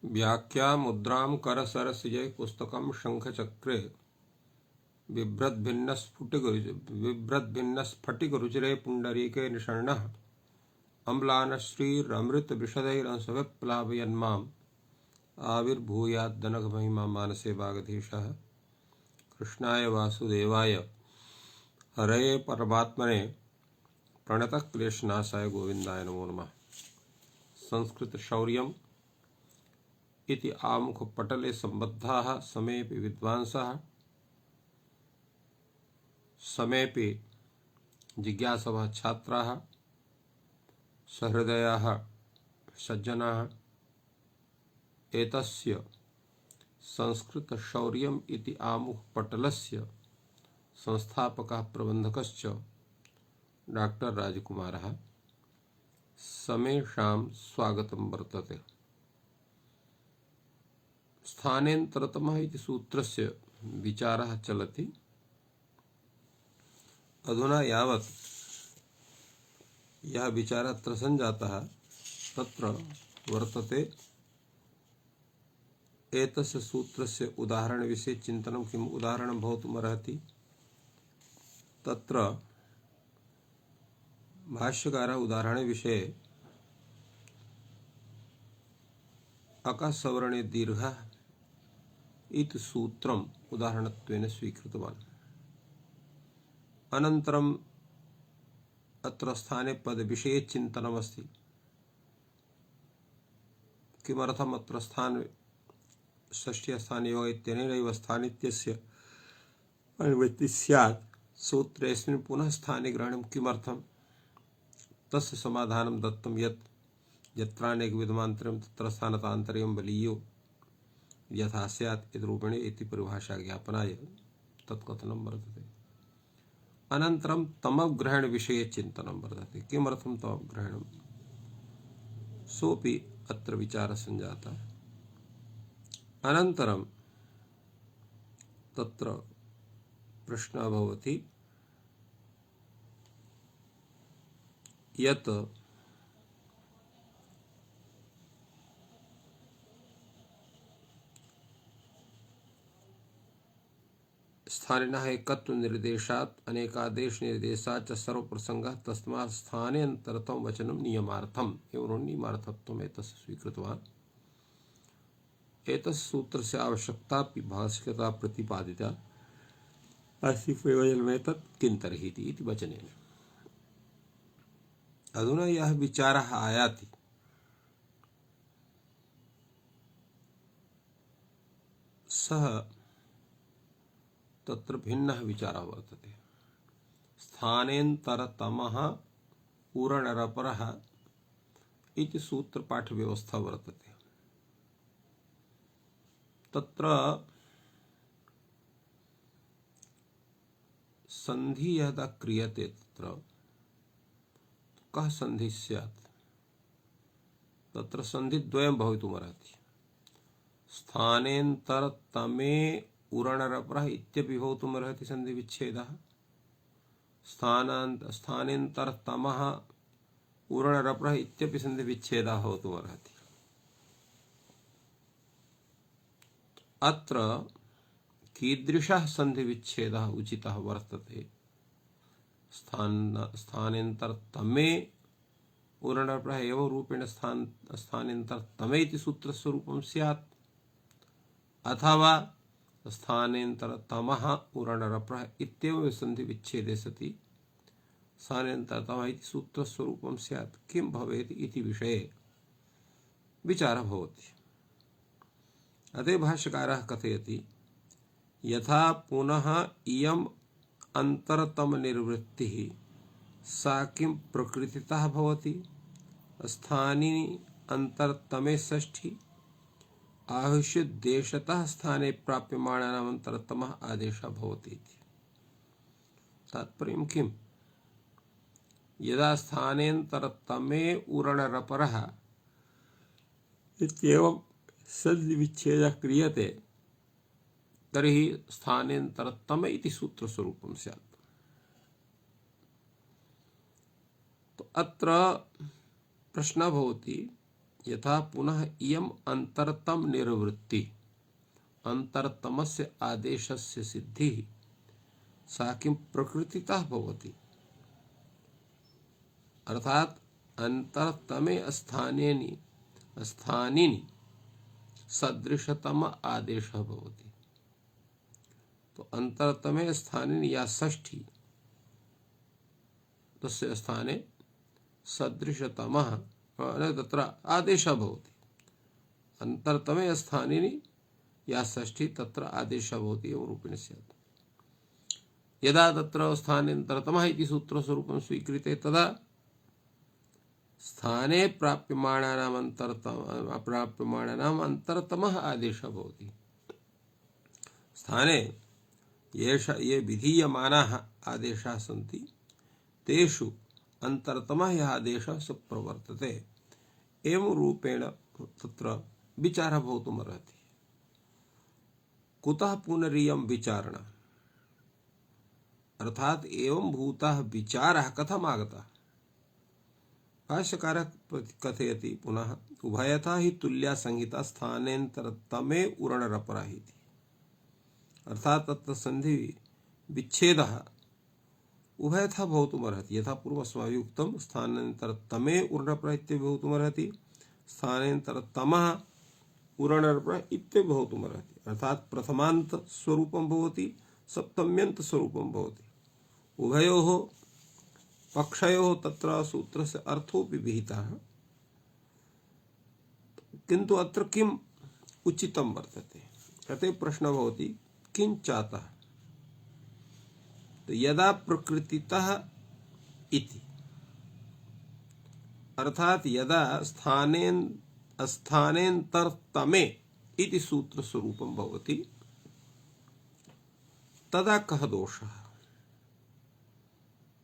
व्याख्या मुद्रां करसरसिजय पुस्तकं शंखचक्रे बिभ्रद्भिन्नस्फटिकरुचिरे पुण्डरीके निषण्णः अम्लानश्रीरमृतविशदैरंशविप्लावयन्माम् आविर्भूयाद्दनकमहिमा मानसे वागधीशः। कृष्णाय वासुदेवाय हरये परमात्मने प्रणतक्लेशनाशाय गोविन्दाय नमो नमः। संस्कृत शौर्यम् इति आमुखपटले सम्बद्धाः समेऽपि विद्वांसः समेऽपि जिज्ञासवः छात्राः सहृदयाः सज्जनाः एतस्य संस्कृत शौर्यम् इति आमुखपटलस्य संस्थापकः प्रबन्धकश्च डॉक्टर राजकुमारः समेषां स्वागतं वर्तते। स्थानेन्तरतमः इति सूत्रस्य विचारः चलति। अधुना यावत् यह विचार अत्र सञ्जातः तत्र वर्तते एतस्य सूत्रस्य उदाहरणविषये चिन्तनं किम् उदाहरणं भवितुमर्हति। तत्र भाष्यकारः उदाहरणविषये अकासवर्णे दीर्घः इति सूत्रम् उदाहरणत्वेन स्वीकृतवान्। अनन्तरम् अत्र स्थाने पदविषये चिन्तनमस्ति। किमर्थम् अत्र स्थान षष्ठ्यस्थाने योग इत्यनेनैव स्थानित्यस्य अनुवृत्तिः स्यात्। सूत्रेऽस्मिन् पुनः स्थाने ग्रहणं किमर्थम्? तस्य समाधानं दत्तं यत् यत्रानेकविधमान्तरं तत्र स्थानतान्तर्यं बलीयो यथा स्यात् इति रूपेण इति परिभाषाज्ञापनाय तत्कथनं वर्तते। अनन्तरं तमग्रहणविषये चिन्तनं वर्तते। किमर्थं तमग्रहणं? सोऽपि अत्र विचारः सञ्जातः। अनन्तरं तत्र प्रश्नः भवति यत् स्थानिनः एकत्वनिर्देशात् अनेकादेशनिर्देशात् च सर्वप्रसङ्गः तस्मात् स्थानेऽन्तरतं वचनं नियमार्थम् एवं नियमार्थत्वम् एतस्य स्वीकृतवान्। एतस्य सूत्रस्य आवश्यकतापि भाष्यकृता प्रतिपादिता अस्ति। प्रयोजनमेतत् किं तर्हि इति वचनेन। अधुना यः विचारः आयाति सः तत्र भिन्नः विचारः वर्तते। स्थानेन्तरतमः पूरणरपरः इति सूत्रपाठव्यवस्था वर्तते। तत्र सन्धि यदा क्रियते तत्र कः सन्धिः स्यात्? तत्र सन्धिद्वयं भवितुमर्हति। स्थानेन्तरतमे उरणरपरः इत्यपि भवितुमर्हति सन्धिविच्छेदः। स्थानेन्तरतमः उरणरपरः इत्यपि सन्धिविच्छेदः भवितुमर्हति। अत्र कीदृशः सन्धिविच्छेदः उचितः वर्तते? स्थानेन्तरतमे उरणरपरः एव रूपेण स्थानेन्तरतमे इति सूत्रस्वरूपं स्यात्, अथवा स्थानेन्तरतमः उरणरपरः इत्येव सन्धिविच्छेदे सति स्थानेन्तरतमः इति सूत्रस्वरूपं स्यात्। किं भवेत् इति विषये विचारः भवति। अतः भाष्यकारः कथयति यथा पुनः इयम् अन्तरतमनिर्वृत्तिः सा किं प्रकृतितः भवति? स्थानी अन्तरतमे षष्ठी आहुष्यदेशतः स्थाने प्राप्यमाणानाम् अन्तरतमः आदेशः भवति इति। तात्पर्यं किम्? यदा स्थानेन्तरतमे उरणरपरः इत्येवं सन्धिविच्छेदः क्रियते तर्हि स्थानेन्तरतम इति सूत्रस्वरूपं स्यात्। तो अत्र प्रश्नः भवति यथा पुनः इयम अंतरतम निर्वृत्ति अंतरतमस्य आदेशस्य सिद्धि सा किं प्रकृतितः भवति। अर्थात अंतरतमे स्थानिनि सदृशतम आदेशः भवति। तो अंतरतमे स्थानिनि या षष्ठी तस्य स्थाने सदृशतमः तत्र आदेशः भवति। अंतरतमे स्थानिनि या षष्ठी तत्र आदेशः भवति एवं रूपेण स्यात्। यदा तत्र स्थानेऽन्तरतमः इति सूत्रस्वरूपं स्वीक्रियते तदा स्थाने प्राप्यमाणानाम् अंतरतमः आदेशः भवति। स्थाने ये विधीयमानाः आदेशाः सन्ति तेषु अंतरतमः यः आदेशः स प्रवर्तते एवं रूपेण तत्र विचारः भवितुमर्हति। कुतः पुनरियं विचारणा अर्थात एवं भूतः विचारः कथम् आगतः। भाष्यकारः कथयति पुनः उभयथा हि तुल्या संहिता स्थानेऽन्तरतमे उरणरपरा इति। अर्थात तत्र संधि विच्छेदः उभयथा भवितुमर्हति। यथा पूर्वम् अस्माभिः उक्तं स्थानेऽन्तरतमे उरणरपरा इत्यपि भवितुमर्हति, स्थानेऽन्तरतमः उरणरपरा इत्यपि भवितुमर्हति। अर्थात प्रथमान्त स्वरूपं भवति, सप्तम्यन्त स्वरूपं भवति। उभयोः पक्षयोः तत्र सूत्रस्य अर्थोऽपि विहितः, किन्तु अत्र किम् उचितं वर्तते। अतः प्रश्नः भवति किं चातः। तो यदा प्रकृतितः इति अर्थात यदा स्थानेऽन्तरतमे इति सूत्रस्वरूपं भवति तदा कः दोषः।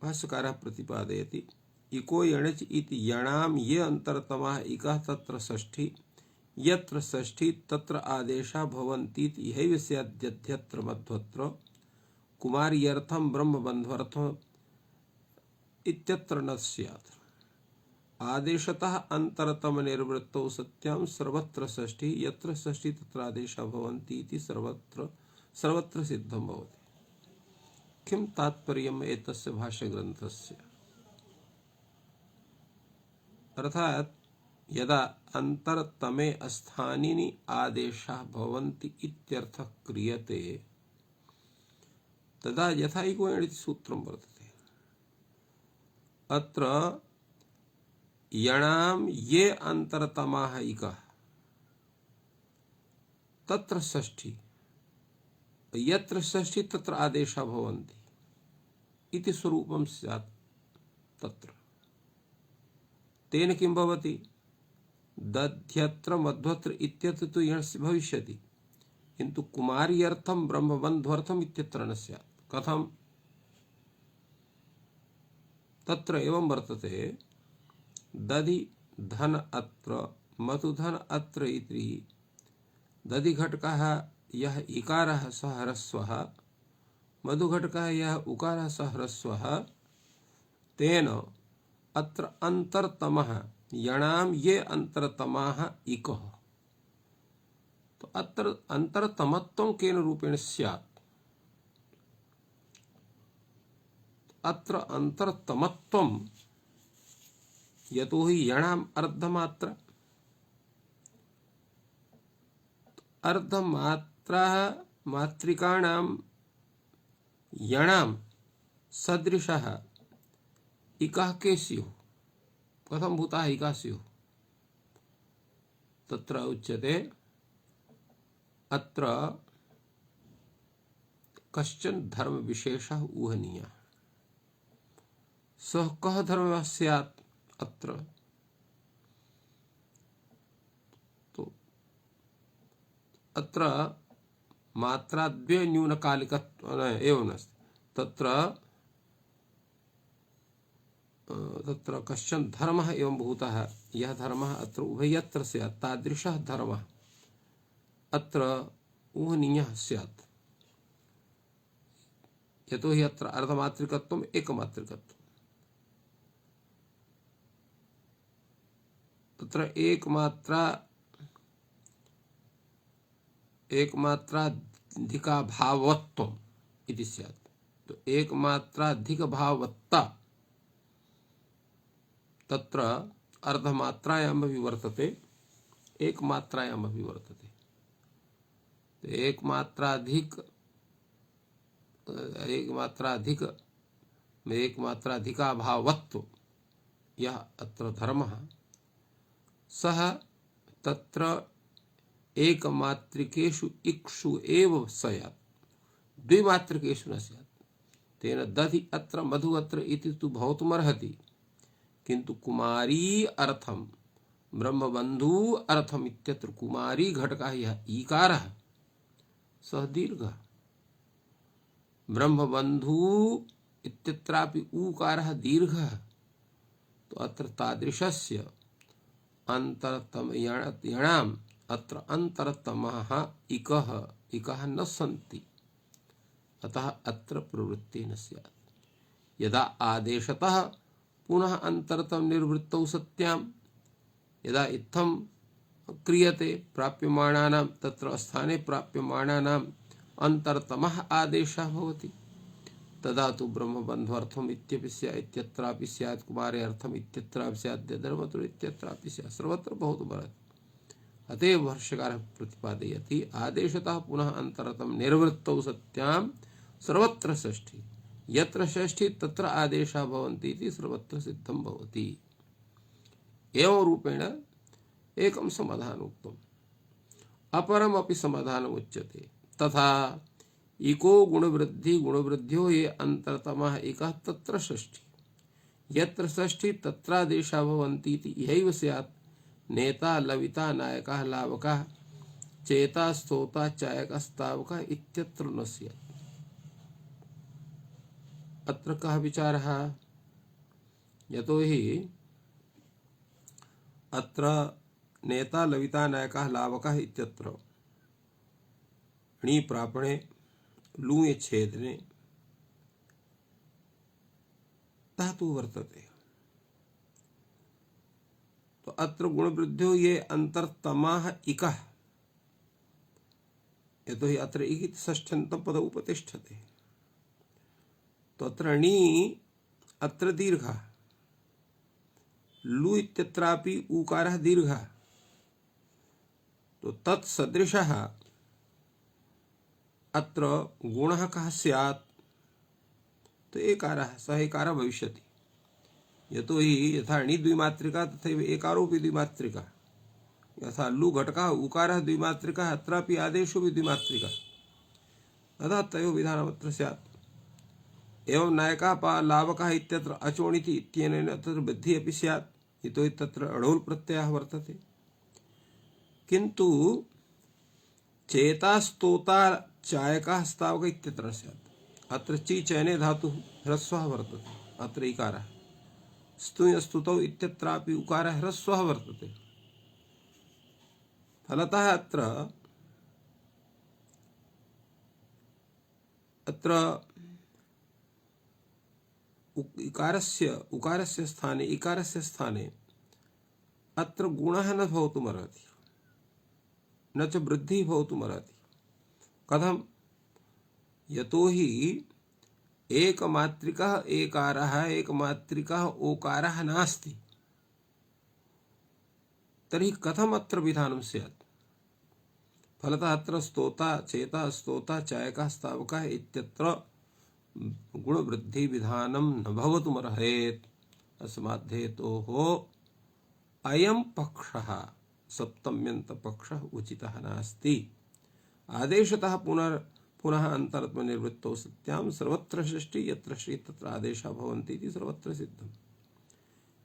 भाष्यकारः प्रतिपादयति इको यणच इति यणाम ये अंतरतमः इकः तत्र षष्ठी यत्र षष्ठी तत्र आदेशा भवन्तीति इहैव स्याद्यध्यत्र मध्वत्र कुमार्यर्थं ब्रह्मबन्ध्वर्थम् इत्यत्र न स्यात्। आदेशतः अंतरतम निर्वृत्तौ सत्यां सर्वत्र षष्ठी यत्र षष्ठी तत्र आदेशा भवन्ति इति सर्वत्र सिद्धं भवति। किं तात्पर्यम् एतस्य भाष्यग्रन्थस्य। अर्थात यदा अंतरतमे स्थानिनि आदेशाः भवन्ति इत्यर्थः क्रियते तदा यथा इको यण् इति सूत्रं वर्तते। अत्र यणाम ये अंतरतमाः इकः तत्र षष्ठी यत्र षष्ठी तत्र आदेशा भवन्ति इति स्वरूपं स्यात्। तत्र तेन किं भवति दध्यत्र मध्वत्र इत्यत्र तु यणस्य भविष्यति, किन्तु कुमार्यर्थं ब्रह्मबन्ध्वर्थम् इत्यत्र न स्यात्। कथम्। तत्र एवं वर्तते दधि धन अत्र मधुधन अत्र इति दधि घटकः यः इकारः सः ह्रस्वः मधुघटकः यः उकारः सः ह्रस्वः तेन अत्र अंतरतमः यणाम ये अंतरतमाः इकः। तो अत्र अंतरतमत्वं केन रूपेण स्यात्। अत्र अंतरतमत्वं यतोहि यणाम अर्धमात्रा मात्रिकाणां यणाम सदृशः इकः के स्युः। कथं भूताः इकाः स्युः। तत्र उच्यते अत्र कश्चन धर्म विशेषः ऊहनीयः। सः कः धर्मः स्यात्। अत्र तो अत्र मात्राद्वय न्यूनकालिकत्व एवं नास्ति। तत्र कश्चन धर्मः एवं भूतः यः धर्मः अत्र उभयत्र स्यात् तादृशः धर्मः अत्र ऊहनीयः स्यात्। यतोहि अत्र अर्धमात्रिकत्वम् एकमात्रिकत्वम्। तत्र एकमात्राधिकाभावत्वम् इति स्यात्। तो एकमात्राधिकभावत्ता तत्र अर्धमात्रायामपि वर्तते, एकमात्रायामपि वर्तते। तो एकमात्राधिकाभावत्व यह अत्र धर्मः, सः तत्र एकमात्रिकेषु इक्षु एव स्यात्, द्विमात्रिकेषु न स्यात्। तेन दधि अत्र मधु अत्र इति तु भवितुमर्हति, किन्तु कुमारी अर्थम ब्रह्मबंधु अर्थम इत्यत्र कुमारी घटकः यः ईकारः सः दीर्घः, ब्रह्मबंधु इत्यत्रापि ऊकारः दीर्घः। तो अत्र तादृशस्य अंतरतमयणाम् अत्र अंतरतमः इकः न सन्ति, अतः अत्र प्रवृत्ति न स्यात्। यदा आदेशतः पुनः अंतरतम निर्वृत्तौ सत्यां यदा इत्थं क्रियते प्राप्यमाणानां तत्र स्थाने प्राप्यमाणानाम् अंतरतमः आदेशः भवति, तदा तु ब्रह्मबन्ध्वर्थम् इत्यपि स्यात्, इत्यत्रापि स्यात्, कुमारे अर्थम् इत्यत्रापि स्यात्, धर्मतुल इत्यत्रापि स्यात्, सर्वत्र भवितुमर्हति। अतएव भाष्यकारः प्रतिपादयति आदेशतः पुनः अंतरतम निर्वृत्तौ सत्यां सर्वत्र षष्ठी, यत्र षष्ठी तत्र आदेशः भवन्ति इति सर्वत्र सिद्धं भवति। एवं रूपेण एकं समाधानोक्तम्। अपरमपि समाधानम् उच्यते, तथा इको गुणवृद्ध्यो ये अंतरतमः एकः तत्र षष्ठी, यत्र षष्ठी तत्रादेशः भवन्ति इति इहैव स्यात्। नेता लविता नायकः लावकः चेता स्तोता चायकस्तावकः इत्यत्र न स्यात्। अत्र कः विचारः? यतोहि अत्र नेता लविता नायकः लावकः इत्यत्र णी प्रापणे लूय छेदने धातु वर्तते। तो अत्र गुणवृद्ध्यो ये अंतरतमः इकः, यतोहि अत्र इति षष्ठ्यन्तं पद उपतिष्ठते। तो अत्र णी अत्र दीर्घः, लु इत्यत्रापि ऊकारः दीर्घः। तो तत्सदृशः अत्र गुणः कः स्यात्? तो एकारः, सः एकारः भविष्यति। यतोहि यथा णी द्विमात्रिका तथैव एकारोपि द्विमात्रिका, यथा लु घटकः उकारः द्विमात्रिकः अत्रापि आदेशो भी द्विमात्रिकः, अतः तयोः विधानमत्र स्यात्। एवं नायकः लावकः इत्यत्र अचोणिति इत्यनेन तत्र वृद्धिः अपि स्यात्, यतोहि तत्र अढोल् प्रत्ययः वर्तते। किन्तु चेता स्तोता चायकः स्तावकः इत्यत्र स्यात्। अत्र ची चयने धातुः ह्रस्वः वर्तते, अत्र इकारः। स्तुय स्तुतौ इत्यत्रापि उकारः ह्रस्वः वर्तते। फलतः अत्र उकारस्य स्थाने इकारस्य स्थाने अत्र गुणः न भवितुमर्हति, न च वृद्धिः भवितुमर्हति। कथं? यतोहि एकमात्रिकः एकारः एकमात्रिकः ओकारः नास्ति, तर्हि कथम अत्र विधानं स्यात्? फलतः अत्र स्तोता चेता स्तोता चायकः स्तावकः इत्यत्र गुणवृद्धि विधानं न भवितुमर्हेत्। अस्माद्धेतोः अयं पक्षः सप्तम्यन्तपक्षः उचितः नास्ति। आदेशतः पुनः अंतरत्म निर्वृत्तौ सत्यां सर्वत्र षष्ठी यत्र षष्ठी तत्र आदेशः भवन्ति इति सर्वत्र सिद्धम्।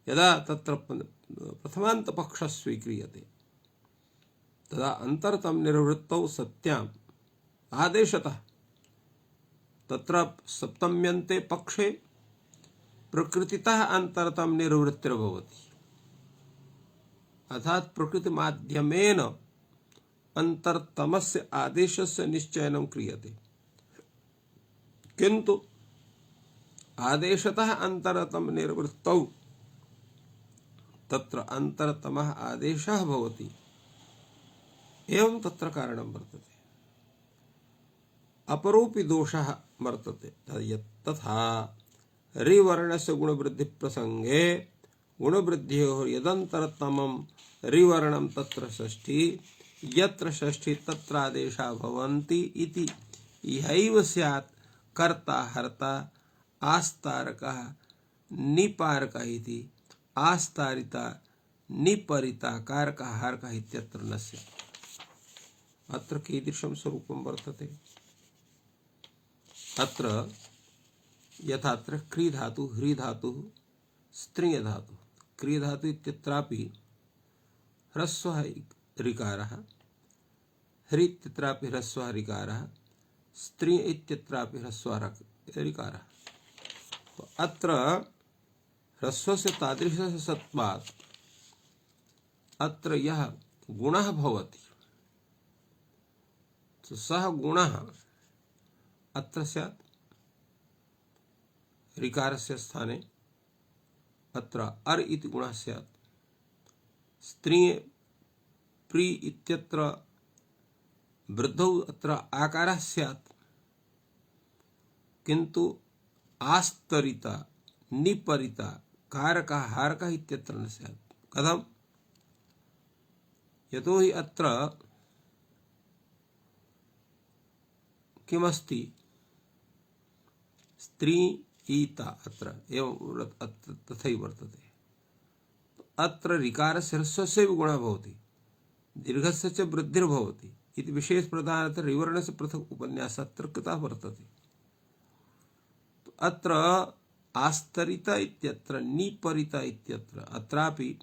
यदा तत्र प्रथमान्तपक्षः स्वीक्रियते तदा अंतरतम निर्वृत्तौ सत्यां आदेशतः तत्र सप्तम्यन्ते पक्षे प्रकृतितः अंतरतम निर्वृत्तिर्भवति, अर्थात् प्रकृति माध्यमेन अंतरतमस्य आदेशस्य निश्चयनं क्रियते। किन्तु आदेशतः अंतरतम निर्वृत्तौ तत्र अन्तरतमः आदेशः भवति, एवं तत्र कारणं वर्तते। अपरोपि दोषः वर्तते तथा रिवर्णस्य गुणवृद्धिप्रसङ्गे गुणवृद्ध्योः यदन्तरतमं रिवर्णं तत्र षष्ठी, यत्र षष्ठी तत्र आदेशा भवन्ति इति इहैव स्यात् कर्ता हर्ता आस्तारकः निपारकः इति आस्तारिता निपरिता कारकः हारकः इत्यत्र न स्यात्। अत्र कीदृशं स्वरूपं वर्तते? अत्र यथात्र क्री धातु ह्री धातु स्त्रिय धातु, क्री धातु इत्यत्रापि ह्रस्वः ऋकारः, ह्री इत्यत्रापि ह्रस्वः ऋकारः, स्त्री इत्यत्रापि ह्रस्वः ऋकारः। तो अत्र ह्रस्वस्य तादृशस्य सत्वात् अत्र यः गुणः भवति, तो सः गुणः अत्र स्यात्। ऋकारस्य स्थाने अत्र अर इति गुणः स्यात्। स्त्री प्री इत्यत्र वृद्धौ अत्र आकारः स्यात्, किन्तु आस्तरिता निपरिता कारकः हारकः इत्यत्र न स्यात्। कथम्? यतोहि अत्र किमस्ति? स्त्री ईता अत्र एवं तथैव वर्तते। अत्र ऋकारस्य ह्रस्वस्य गुणः भवति, दीर्घस्य च वृद्धिर्भवति इति विशेष प्रधानतः रिवर्णस्य पृथक् उपन्यासः अत्र कृतः वर्तते। अत्र आस्तरिता इत्यत्र निपरिता इत्यत्र अत्रापि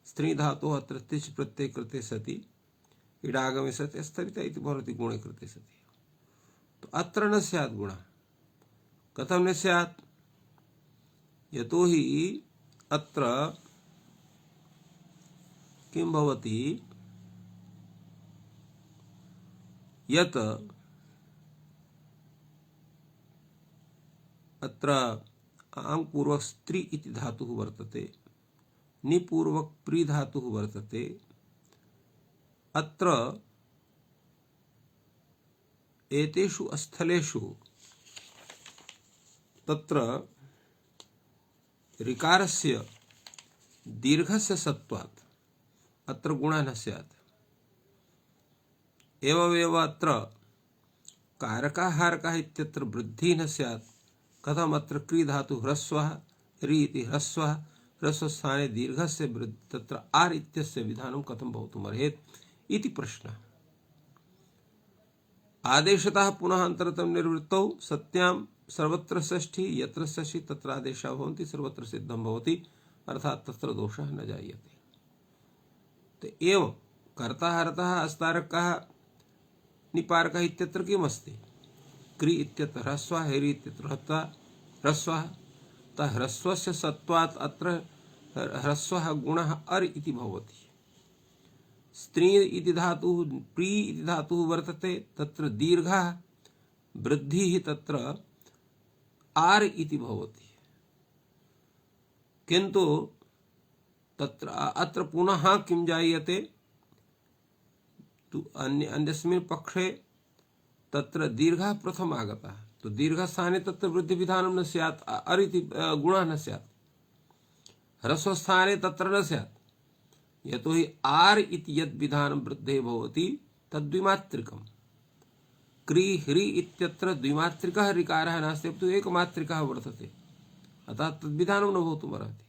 स्त्री धातुः अत्र तिष् प्रत्यये कृते सति इडागमे सति स्तरिता इति भवति गुणे कृते सति। तो अत्र न स्यात् गुणः। कथं न स्यात्? यतोहि अत्र किं भवति यत् अत्र आङ्पूर्वक स्त्री इति धातुः वर्तते, निपूर्वक प्री धातुः वर्तते। अत्र एतेषु स्थलेषु तत्र ऋकारस्य दीर्घस्य सत्वात् अत्र गुणः न स्यात्। एवमेव अत्र कारकः हारकः इत्यत्र वृद्धिः न स्यात्। कथम्? अत्र क्री धातुः ह्रस्वः, रि इति ह्रस्वः, ह्रस्वस्थाने दीर्घस्य वृद्धि, तत्र आर् इत्यस्य विधानं कथं भवितुमर्हेत् इति प्रश्नः। आदेशतः पुनः अन्तरतम निर्वृत्तौ सत्यां सर्वत्र षष्ठी, यत्र षष्ठी तत्र आदेशः भवन्ति, सर्वत्र सिद्धं भवति, अर्थात् तत्र दोषः न जायते। तो एवं कर्ता हरतः अस्तारकः निपारकः इत्यत्र किमस्ति? क्री इत्यत्र ह्रस्वः, हेरि इत्यत्र ह्रस्वः। तः ह्रस्वस्य सत्वात् अत्र ह्रस्वः गुणः अर इति भवति। स्त्री इति धातुः प्री इति धातुः वर्तते, तत्र दीर्घः वृद्धिः तत्र आर् इति भवति। किन्तु तत्र अत्र पुनः किं जायते? अन्यस्मिन् पक्षे तत्र दीर्घः प्रथम आगतः, तो दीर्घस्थाने तत्र वृद्धिविधानं न स्यात्, अर इति गुणः न स्यात्। ह्रस्वस्थाने तत्र न स्यात्, यतोहि आर् इति यद् विधानं वृद्धेः भवति तद्विमात्रिकम्। क्री ह्री इत्यत्र द्विमात्रिकः ऋकारः नास्ति, अपितु एकमात्रिकः वर्तते, अतः तद्विधानं न भवितुमर्हति।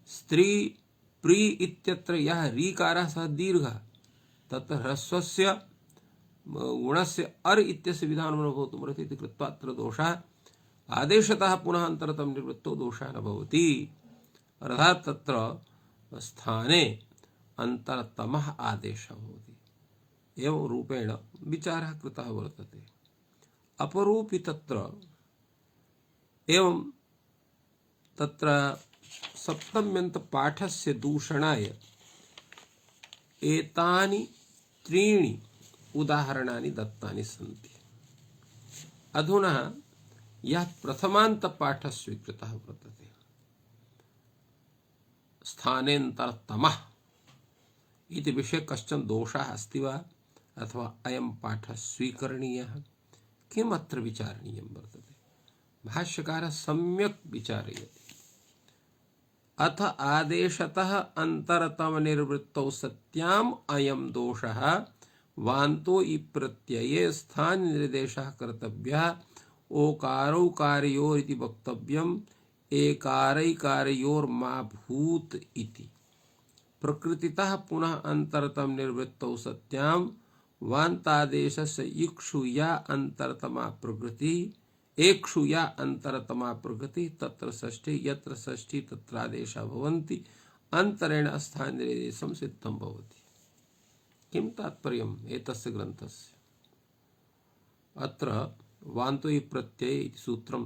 स्त्री प्री इत्यत्र यः ऋकारः सः दीर्घः, तत्र ह्रस्वस्य गुणस्य अर इत्यस्य विधानं न भवितुमर्हति इति कृत्वा अत्र दोषः आदेशतः पुनः अन्तरतम निवृत्तौ दोषः न भवति, अर्थात् तत्र स्थाने अन्तरतमः आदेशः भवति। एवं रूपेण विचारः कृतः वर्तते। अपरोपि तत्र एवं तत्र सप्तम्यन्तपाठस्य दूषणाय एतानि त्रीणि उदाहरणानि दत्तानि सन्ति। अधुना यः प्रथमान्तपाठः स्वीकृतः वर्तते स्थानेन्तरतमः इति विषये कश्चन दोषः अस्ति वा अथवा अयं पाठः स्वीकरणीयः किम् अत्र विचारणीयं वर्तते। भाष्यकारः सम्यक् विचारयति। अथ आदेशतः अन्तरतमनिर्वृत्तौ सत्याम् अयं दोषः वान्तो इ प्रत्यये स्थाननिर्देशः कर्तव्यः ओकारौकारयोरिति वक्तव्यम् एकारैकारयोर्मा भूत् इति। प्रकृतितः पुनः अन्तरतम निर्वृत्तौ सत्यां वान्तादेशस्य इक्षु या अन्तरतमा प्रकृति एक्षु या अन्तरतमा प्रकृति तत्र षष्ठी यत्र षष्ठी तत्रादेशः भवन्ति अन्तरेण स्थाननिर्देशं सिद्धं भवति। किं तात्पर्यम् एतस्य ग्रन्थस्य? अत्र वान्तो इ प्रत्यये इति सूत्रं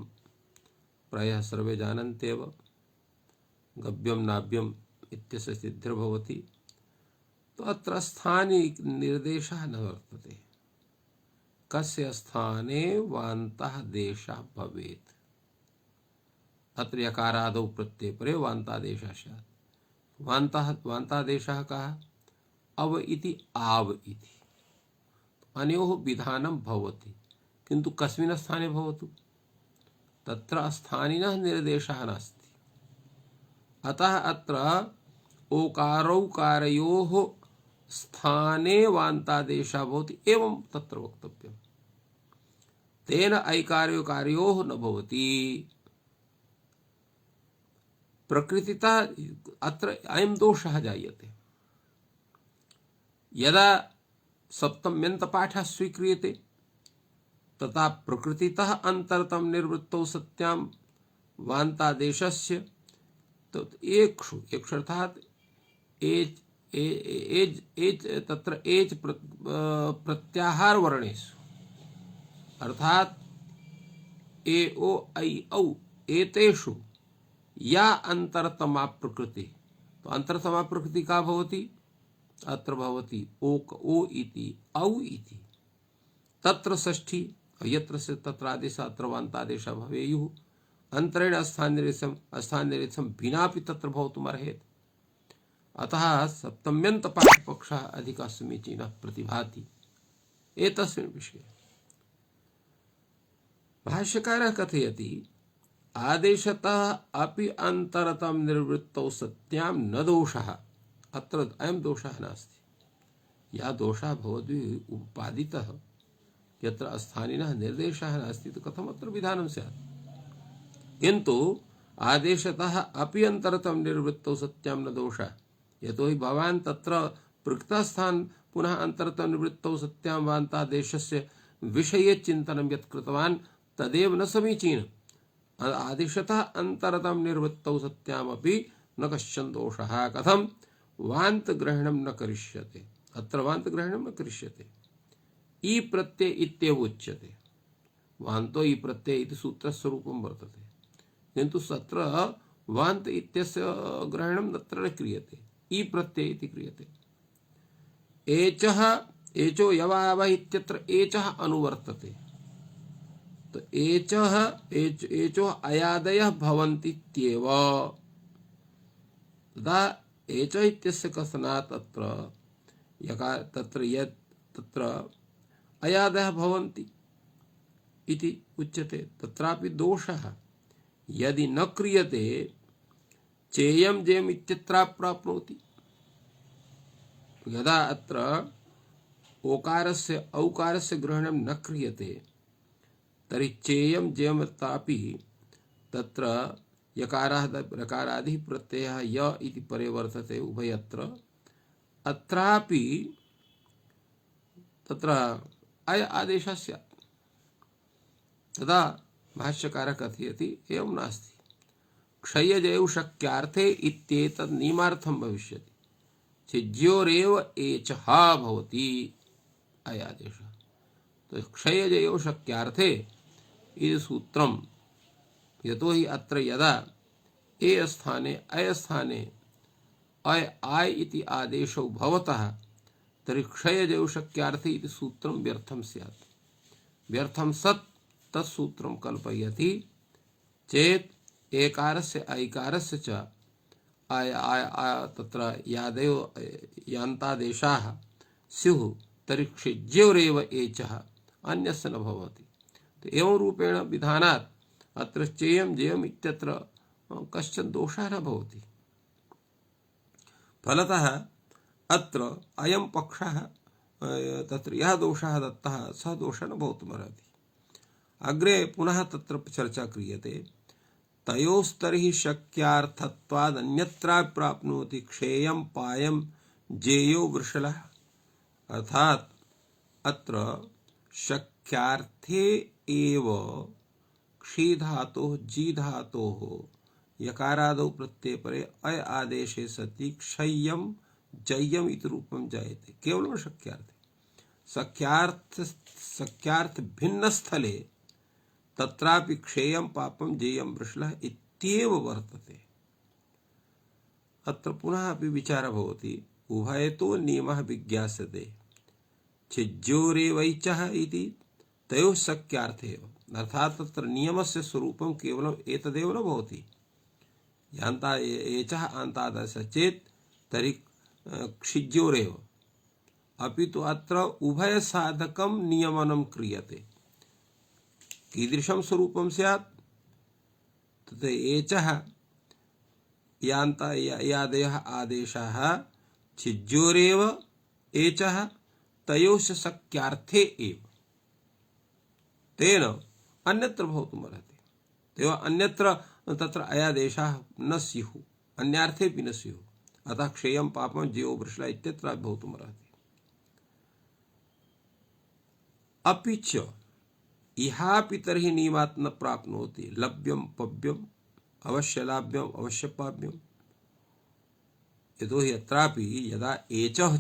प्रायः सर्वे जानन्त्येव। गव्यं नाभ्यम् इत्यस्य सिद्धिर्भवति। तो अत्र स्थाने निर्देशः न वर्तते। कस्य स्थाने वान्तः देशः भवेत्। अत्र यकारादौ प्रत्यये परे वान्तादेशः स्यात्। वान्तादेशः कः? अव इति आव इति। अनयोः विधानं भवति, किन्तु कस्मिन् स्थाने भवतु? तत्र स्थानिनः निर्देशः नास्ति। अतः अत्र ओकारौकारयोः स्थाने वान्तादेशः भवति एवं तत्र वक्तव्यम्। तेन ऐकारयोकारयोः न भवति। प्रकृतितः अत्र अयं दोषः जायते। यदा सप्तम्यन्तपाठः स्वीक्रियते तथा प्रकृतितः अन्तरतम निर्वृत्तौ सत्यां वान्तादेशस्य तो एक्षु अर्थात एज एज एज तत्र एज प्रत्याहार वर्णेषु अर्थात ए ओ ऐ औ एतेषु या अन्तरतमा प्रकृति। तो अन्तरतमा प्रकृति का भवति? अत्र भवति ओ इति औ इति। तत्र षष्ठी यत्र से तत्रादेश अत्र वान्तादेशः भवेयुः। अन्तरेण स्थाननिर्देशं विनापि तत्र भवितुमर्हेत्। अतः सप्तम्यन्तपाठपक्षः अधिकः समीचीनः प्रतिभाति एतस्मिन् विषये। भाष्यकारः कथयति आदेशतः अपि अन्तरतम निर्वृत्तौ सत्यां न दोषः। अत्र अयं दोषः नास्ति। यः दोषः भवद्भिः उपादितः यत्र स्थानिनः निर्देशः नास्ति तो कथम् अत्र विधानं स्यात्। किन्तु आदेशतः अपि अन्तरतम निर्वृत्तौ सत्यां न दोषः। यतोहि भवान् तत्र प्रकृतस्थान पुनः अन्तरतम निवृत्तौ सत्यां वान्तादेशस्य विषये चिन्तनं यत् कृतवान् तदेव न समीचीनम्। आदेशतः अन्तरतम निर्वृत्तौ सत्यामपि न कश्चन दोषः। कथं? वान्तग्रहणं न करिष्यते। अत्र वान्तग्रहणं न करिष्यते। ई प्रत्यय इत्येव उच्यते। वान्तो ई प्रत्यय इति सूत्रस्वरूपं वर्तते, किन्तु तत्र वान्त इत्यस्य ग्रहणं तत्र न क्रियते। ई प्रत्यय इति क्रियते। एचः एचो यवावः इत्यत्र एचः अनुवर्तते। तो एचः एचो अयादयः भवन्ति इत्येव। तदा एच इत्यस्य कथनात् तत्र यकार तत्र यत् तत्र अयादयः भवन्ति इति उच्यते। तत्रापि दोषः यदि न क्रियते चेयं जेम इत्यत्र प्राप्नोति। यदा अत्र ओकारस्य औकारस्य ग्रहणं न क्रियते तर्हि चेयं जेमतापि तत्र यकाराः रकारादिः प्रत्ययः य इति परे वर्तते उभयत्र। अत्रापि तत्र अय आदेशः स्यात्। तदा भाष्यकारः कथयति एवं नास्ति। क्षयजयो शक्यार्थे इत्येतत् नियमार्थं भविष्यति। छिज्योरेव एचः भवति अय आदेशः। तो क्षयजयो शक्यार्थे इति सूत्रं। यतोहि अत्र यदा ए स्थाने अय स्थाने अय आय इति आदेशो भवतः तर्हि क्षयजयो शक्यार्थे इति सूत्रं व्यर्थं स्यात्। व्यर्थं सत् तत्सूत्रं कल्पयति चेत् एकारस्य ऐकारस्य च तत्र यादयो यान्तादेशाः स्युः तर्हि क्षिज्योरेव एचः अन्यस्य न भवति। तो एवं रूपेण विधानात् अत्र चेयं जेयम् इत्यत्र कश्चन दोषः न भवति। फलतः अत्र अयं पक्षः तत्र यः दोषः दत्तः सः दोषः न भवितुमर्हति। अग्रे पुनः तत्र चर्चा क्रियते। तयोस्तर्हि शक्यार्थत्वादन्यत्रापि प्राप्नोति क्षेयं पायं जेयो वृषलः। अर्थात अत्र शक्यार्थे एव क्षी धातोः जी धातोः यकारादौ प्रत्यये परे अय आदेशे सति क्षय्यं जय्यम् इति रूपं जायते केवलं शक्यार्थे। सख्यार्थ भिन्न स्थले तत्रापि क्षेयं पापं जेयं वृषलः इत्येव वर्तते। अत्र पुनः अपि विचारः भवति। उभयतो नियमः विज्ञास्यते छिज्योरेवैचः इति तयोः शक्यार्थे एव। अर्थात तत्र नियमस्य स्वरूपं केवलं एतदेव न भवति। यान्ता एचः आन्तादश चेत् तर्हि क्षिज्योरेव, अपि तु अत्र उभय साधकं नियमनं क्रियते। कीदृशं स्वरूपं स्यात्? तत् एचः यादयः आदेशाः छिज्योरेव एचः तयोः शक्यार्थे एव, तेन अन्यत्र भवितुमर्हति। तेन अन्यत्र तत्र अयादेशाः न स्युः, अन्यार्थेपि न स्युः। अतः क्षेयं पापं जेयो वृषलः इत्यत्र भवितुमर्हति। अपि च इहापि तर्हि नियमात् न प्राप्नोति लभ्यं पव्यम् अवश्यलाभ्यम् अवश्यपाभ्यम्। यतोहि अत्रापि यदा एचः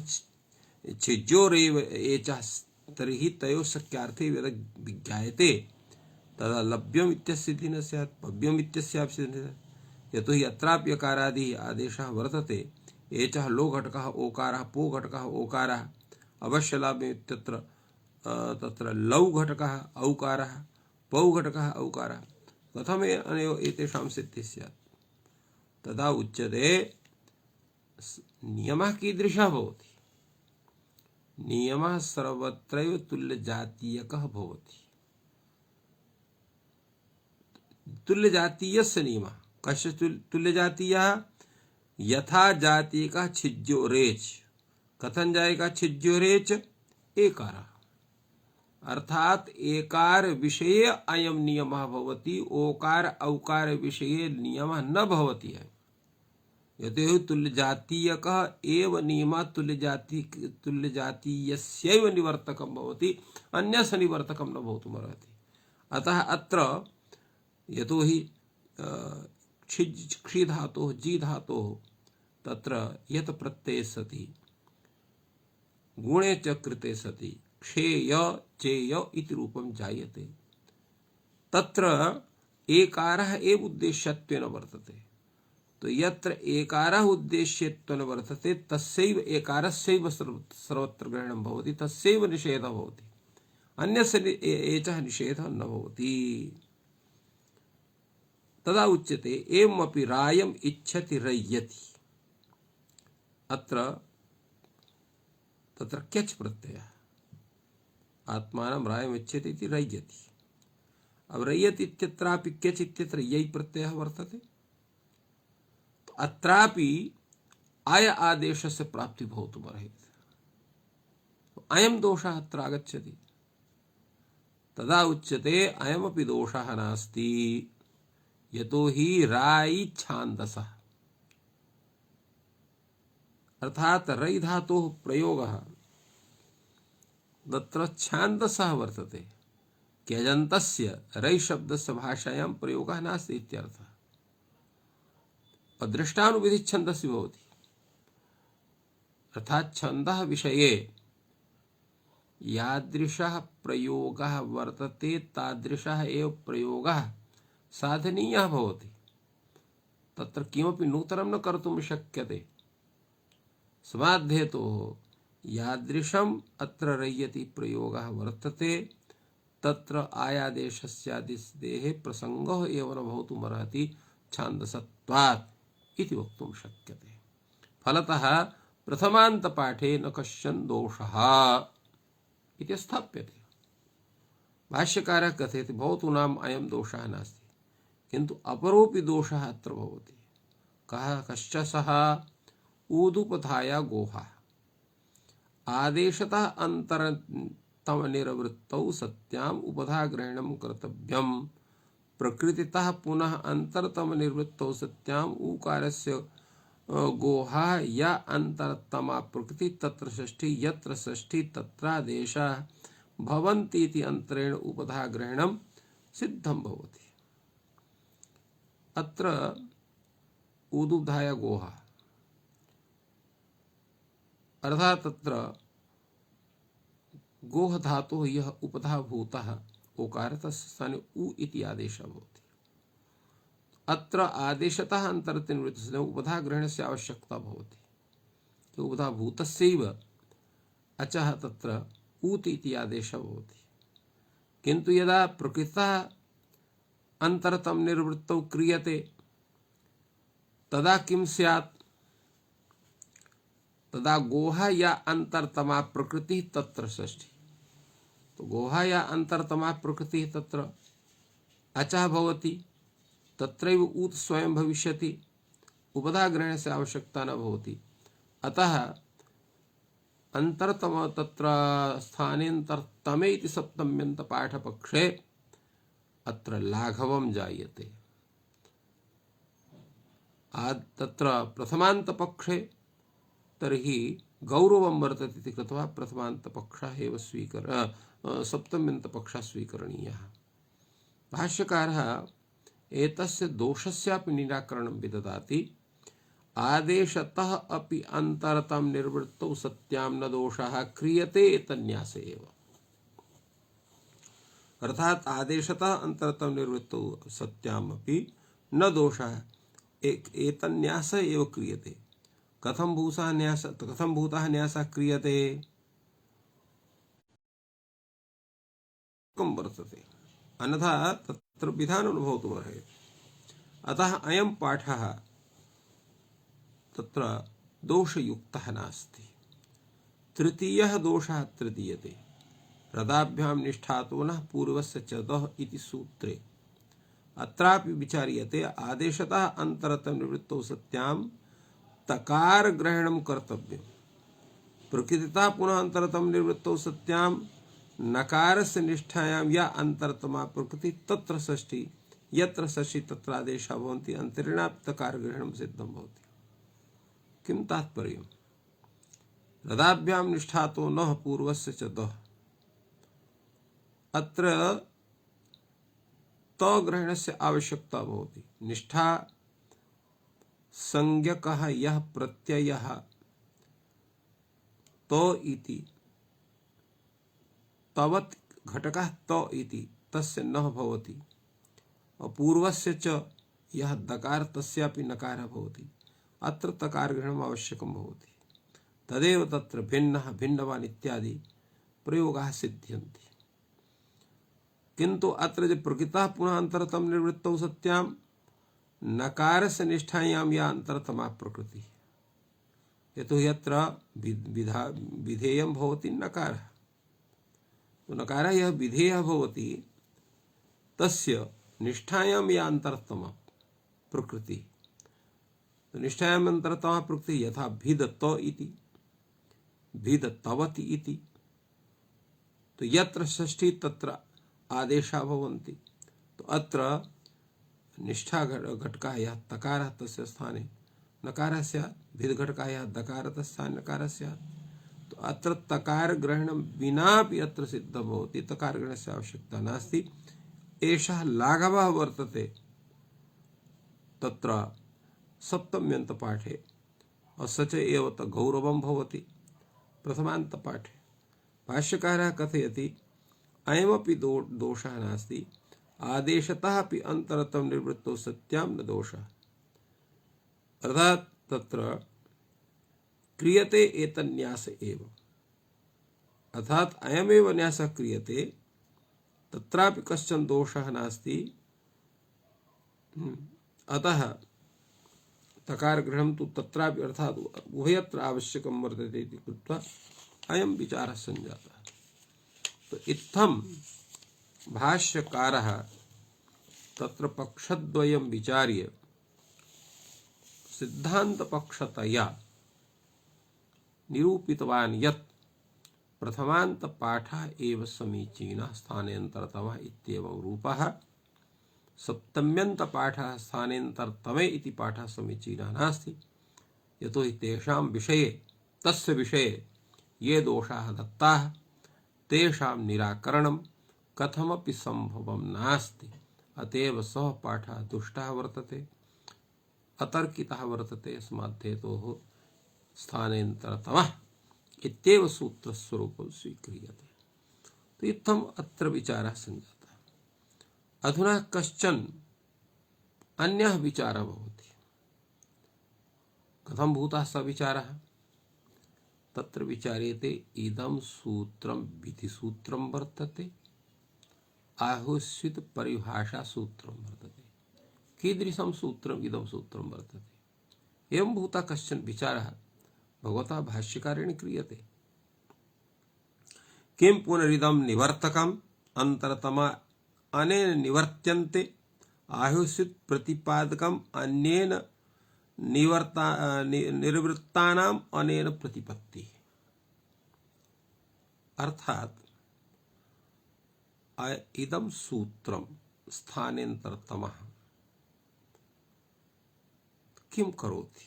छिज्योरेव एचः तर्हि तयोः शक्यार्थे यदा विज्ञायते तदा लभ्यम् इत्यस्य स्थितिः न स्यात्, पव्यम् इत्यस्यापि स्थितिः न स्यात्। यतोहि अत्रापि यकारादिः आदेशः वर्तते। एचः लो घटकः ओकारः, पो घटकः ओकारः, अवश्यलाभ्यम् इत्यत्र तत्र लौ घटकः औकारः, पौ घटकः औकारः। कथम् एतेषां सिद्धिः स्यात्? तदा उच्यते नियमः कीदृशः भवति? नियमः सर्वत्रैव तुल्यजातीयकः भवति। तुल्यजातीयस्य नियमः कस्य तुल्यजातीयः? यथा जातीयकः छिज्योरेच। कथं जाएगा छिज्योरेच? एकारः। अर्थात एकार विषये अयं नियमः भवति, ओकार औकार विषये नियमः न भवति है। यतोहि तुल्यजातीयकः एव नियमः तुल्यजातीयस्यैव निवर्तकं भवति, अन्यस्य निवर्तकं न भवितुमर्हति। अतः अत्र यतोहि क्षि धातोः जी धातोः तत्र यत् प्रत्यये सति गुणे च कृते सति क्षेय चेय इति रूपं जायते। तत्र एकारः एव उद्देश्यत्वेन वर्तते। तो यत्र एकारः उद्देश्यत्वेन वर्तते तस्यैव एकारस्यैव सर्वत्र ग्रहणं भवति, तस्यैव निषेधः भवति, अन्यस्य एचः निषेधः न भवति। तदा उच्यते एवमपि रायम् इच्छति रय्यति। अत्र तत्र क्यच् प्रत्ययः आत्मानं रायम् इच्छति इति रय्यति। अब रय्यति इत्यत्रापि क्यच् इत्यत्र यै प्रत्ययः वर्तते। तो अत्रापि आय आदेशस्य प्राप्ति भवितुमर्हति। अयं दोषः अत्र आगच्छति। तदा उच्यते अयमपि दोषः नास्ति, यतोहि रायि छान्दसः। अर्थात रयि धातोः प्रयोगः तत्र छान्दसः वर्तते। क्यजन्तस्य रयि शब्दस्य भाषायां प्रयोगः नास्ति इत्यर्थः। अदृष्टानुविधिः छन्दसि भवति। अर्थात छन्दः विषये यादृशः प्रयोगः वर्तते तादृशः एव प्रयोगः साधनीयः भवति। तत्र किमपि नूतनं न कर्तुं शक्यते। समाध्येतोः यादृशम् अत्र रय्यति प्रयोगः वर्तते तत्र आयादेशस्यादिदेः प्रसंगः एव न भवितुमर्हति छान्दसत्वात्। इति वक्तुं शक्यते। फलतः प्रथमान्तपाठे न कश्चन दोषः इति स्थाप्यते। भाष्यकारः कथयति भवतूनाम् अयं दोषः नास्ति, किन्तु अपरोऽपि दोषः अत्र भवति। कः कश्च सः ऊदुपधाया गोहा आदेशतः अन्तरतमनिर्वृत्तौ सत्याम् उपधाग्रहणं कर्तव्यं, प्रकृतितः पुनः अन्तरतमनिर्वृत्तौ सत्याम् ऊकारस्य गोहा या अन्तरतमा प्रकृति तत्र षष्ठी यत्र षष्ठी तत्रादेशः भवन्ति इति अंतरेण उपधाग्रहणं सिद्धं भवति। अत्र ऊदुधाया गोहा अर्थात तत्र गोह धातुः यः उपधाभूतः ओकार तस्य स्थाने उ इति आदेशः भवति। अत्र आदेशतः अन्तरतनिर्वृत्तस्य उपधाग्रहणस्य आवश्यकता भवति। उपधाभूतस्यैव अचः तत्र ऊत् इति आदेशः भवति। किन्तु यदा प्रकृतः अन्तरतम निर्वृत्तौ क्रियते तदा किं स्यात्? तदा गोहा या अंतरतमा प्रकृति तत्र षष्ठी। तो गोहा या अंतरतमा प्रकृति तत्र अचः भवति, तत्रैव ऊत् स्वयं भविष्यति, उपधाग्रहणस्य आवश्यकता न भवति। अतः अंतरतम तत्र स्थानेऽन्तरतमे इति सप्तम्यन्तपाठपक्षे अत्र लाघवं जायते। तत्र प्रथमान्तपक्षे तर्हि गौरवं वर्तते इति कृत्वा प्रथमान्तपक्षः एव सप्तम्यन्तपक्षः स्वीकरणीयः। भाष्यकारः एतस्य दोषस्यापि निराकरणं विदधाति। आदेशतः अपि अन्तरतम निर्वृत्तौ सत्यां न दोषः क्रियते एतन्यास एव। अर्थात आदेशतः अन्तरतम निर्वृत्तौ सत्याम् अपि न दोषः एतन्यास एव क्रियते। कथं भूतः न्यासः क्रियते? कम वर्तते, अन्यथा तत्र विधानमनुभवतुमर्हति। अतः अयं पाठः तत्र दोषयुक्तः नास्ति। तृतीयः दोषः अत्र दीयते। रदाभ्यां निष्ठातो नः पूर्वस्य च दः इति सूत्रे अत्रापि विचार्यते। आदेशतः अन्तरतम निवृत्तौ सत्यां तकार ग्रहणं कर्तव्यं, प्रकृतितः पुनः अन्तरतम निवृत्तौ सत्यां नकारस्य निष्ठायां या अन्तरतमा प्रकृति तत्र षष्ठी यत्र षष्ठी तत्र आदेशः भवन्ति, अन्तरेणापि तकार ग्रहणं सिद्धं भवति। किं तात्पर्यम्? रदाभ्यां निष्ठातो नः पूर्वस्य च दः, अत्र तग्रहणस्य आवश्यकता भवति। निष्ठा संज्ञकः यः प्रत्ययः तो इति तवत् घटकः तो इति तस्य नः भवति, पूर्वस्य च यः दकार तस्यापि नकारः भवति। अत्र तकार ग्रहणम् आवश्यकं भवति। तदेव तत्र भिन्नः भिन्नवान् इत्यादि प्रयोगाः सिद्ध्यन्ति। किन्तु अत्र जो प्रकृतः पुनः अन्तरतम निवृत्तौ सत्यां नकारस्य निष्ठायां या अन्तरतमा प्रकृति, यतोहि अत्र विधेयं भवति नकारः। तो नकारः यः विधेयः भवति तस्य निष्ठायां या अन्तरतमा प्रकृति, तो निष्ठायां अन्तरतमा प्रकृति यथा भिदत्त इति भिदत्तवति इति, तो यत्र षष्ठी तत्र आदेशः भवन्ति। तो अत्र निष्ठा घटकः यः तकारः तस्य स्थाने नकारः स्यात्, भिद घटकः यः दकारः तस्य स्थाने नकारः स्यात्। तो अत्र तकार ग्रहणं विनापि अत्र सिद्धं भवति, तकार ग्रहणस्य आवश्यकता नास्ति। एषः लाघवः वर्तते तत्र सप्तम्यन्तपाठे, और स च एव गौरवं भवति प्रथमान्तपाठे। भाष्यकारः कथयति अयमपि दोषः नास्ति। आदेशतः अपि अन्तरतम निवृत्तौ सत्यां न दोषः। अर्थात तत्र क्रियते एतन्यास एव, अर्थात अयमेव न्यासः क्रियते, तत्रापि कश्चन दोषः नास्ति। अतः तकार ग्रहणं तु तत्रापि अर्थात् उभयत्र आवश्यकं वर्तते इति कृत्वा अयं विचारः सञ्जातः। तो इत्थं भाष्यकारः तत्र पक्षद्वयं विचार्य सिद्धान्तपक्षतया निरूपितवान् यत् प्रथमान्तपाठः एव समीचीनः स्थानेन्तरतमः इत्येवं रूपः, सप्तम्यन्तपाठः स्थानेन्तरतमे इति पाठः समीचीनः नास्ति, यतो हि तेषां विषये तस्य विषये ये दोषाः दत्ताः तेषां निराकरणं कथमपि सम्भवं नास्ति। अतएव सः पाठः दुष्टः वर्तते, अतर्कितः वर्तते। अस्मात् हेतोः स्थानेन्तरतमः इत्येव सूत्रस्वरूपं स्वीक्रियते। तो इत्थम् अत्र विचारः सञ्जातः। अधुना कश्चन अन्यः विचारः भवति। कथं भूतः स विचारः? तत्र विचार्यते इदं सूत्रं विधिसूत्रं वर्तते, आहुस्वित् परिभाषा सूत्रं वर्तते। कीदृशं सूत्रम् इदं सूत्रं वर्तते? एवं भूतः कश्चन विचारः भगवतः भाष्यकारेण क्रियते। किं पुनरिदं निवर्तकम् अन्तरतमा अनेन निवर्त्यन्ते, आहुस्वित् प्रतिपादकम् अन्येन निर्वृत्तानाम् अनेन प्रतिपत्ति। अर्थात इदं सूत्रं स्थानेन्तरतमः किं करोति?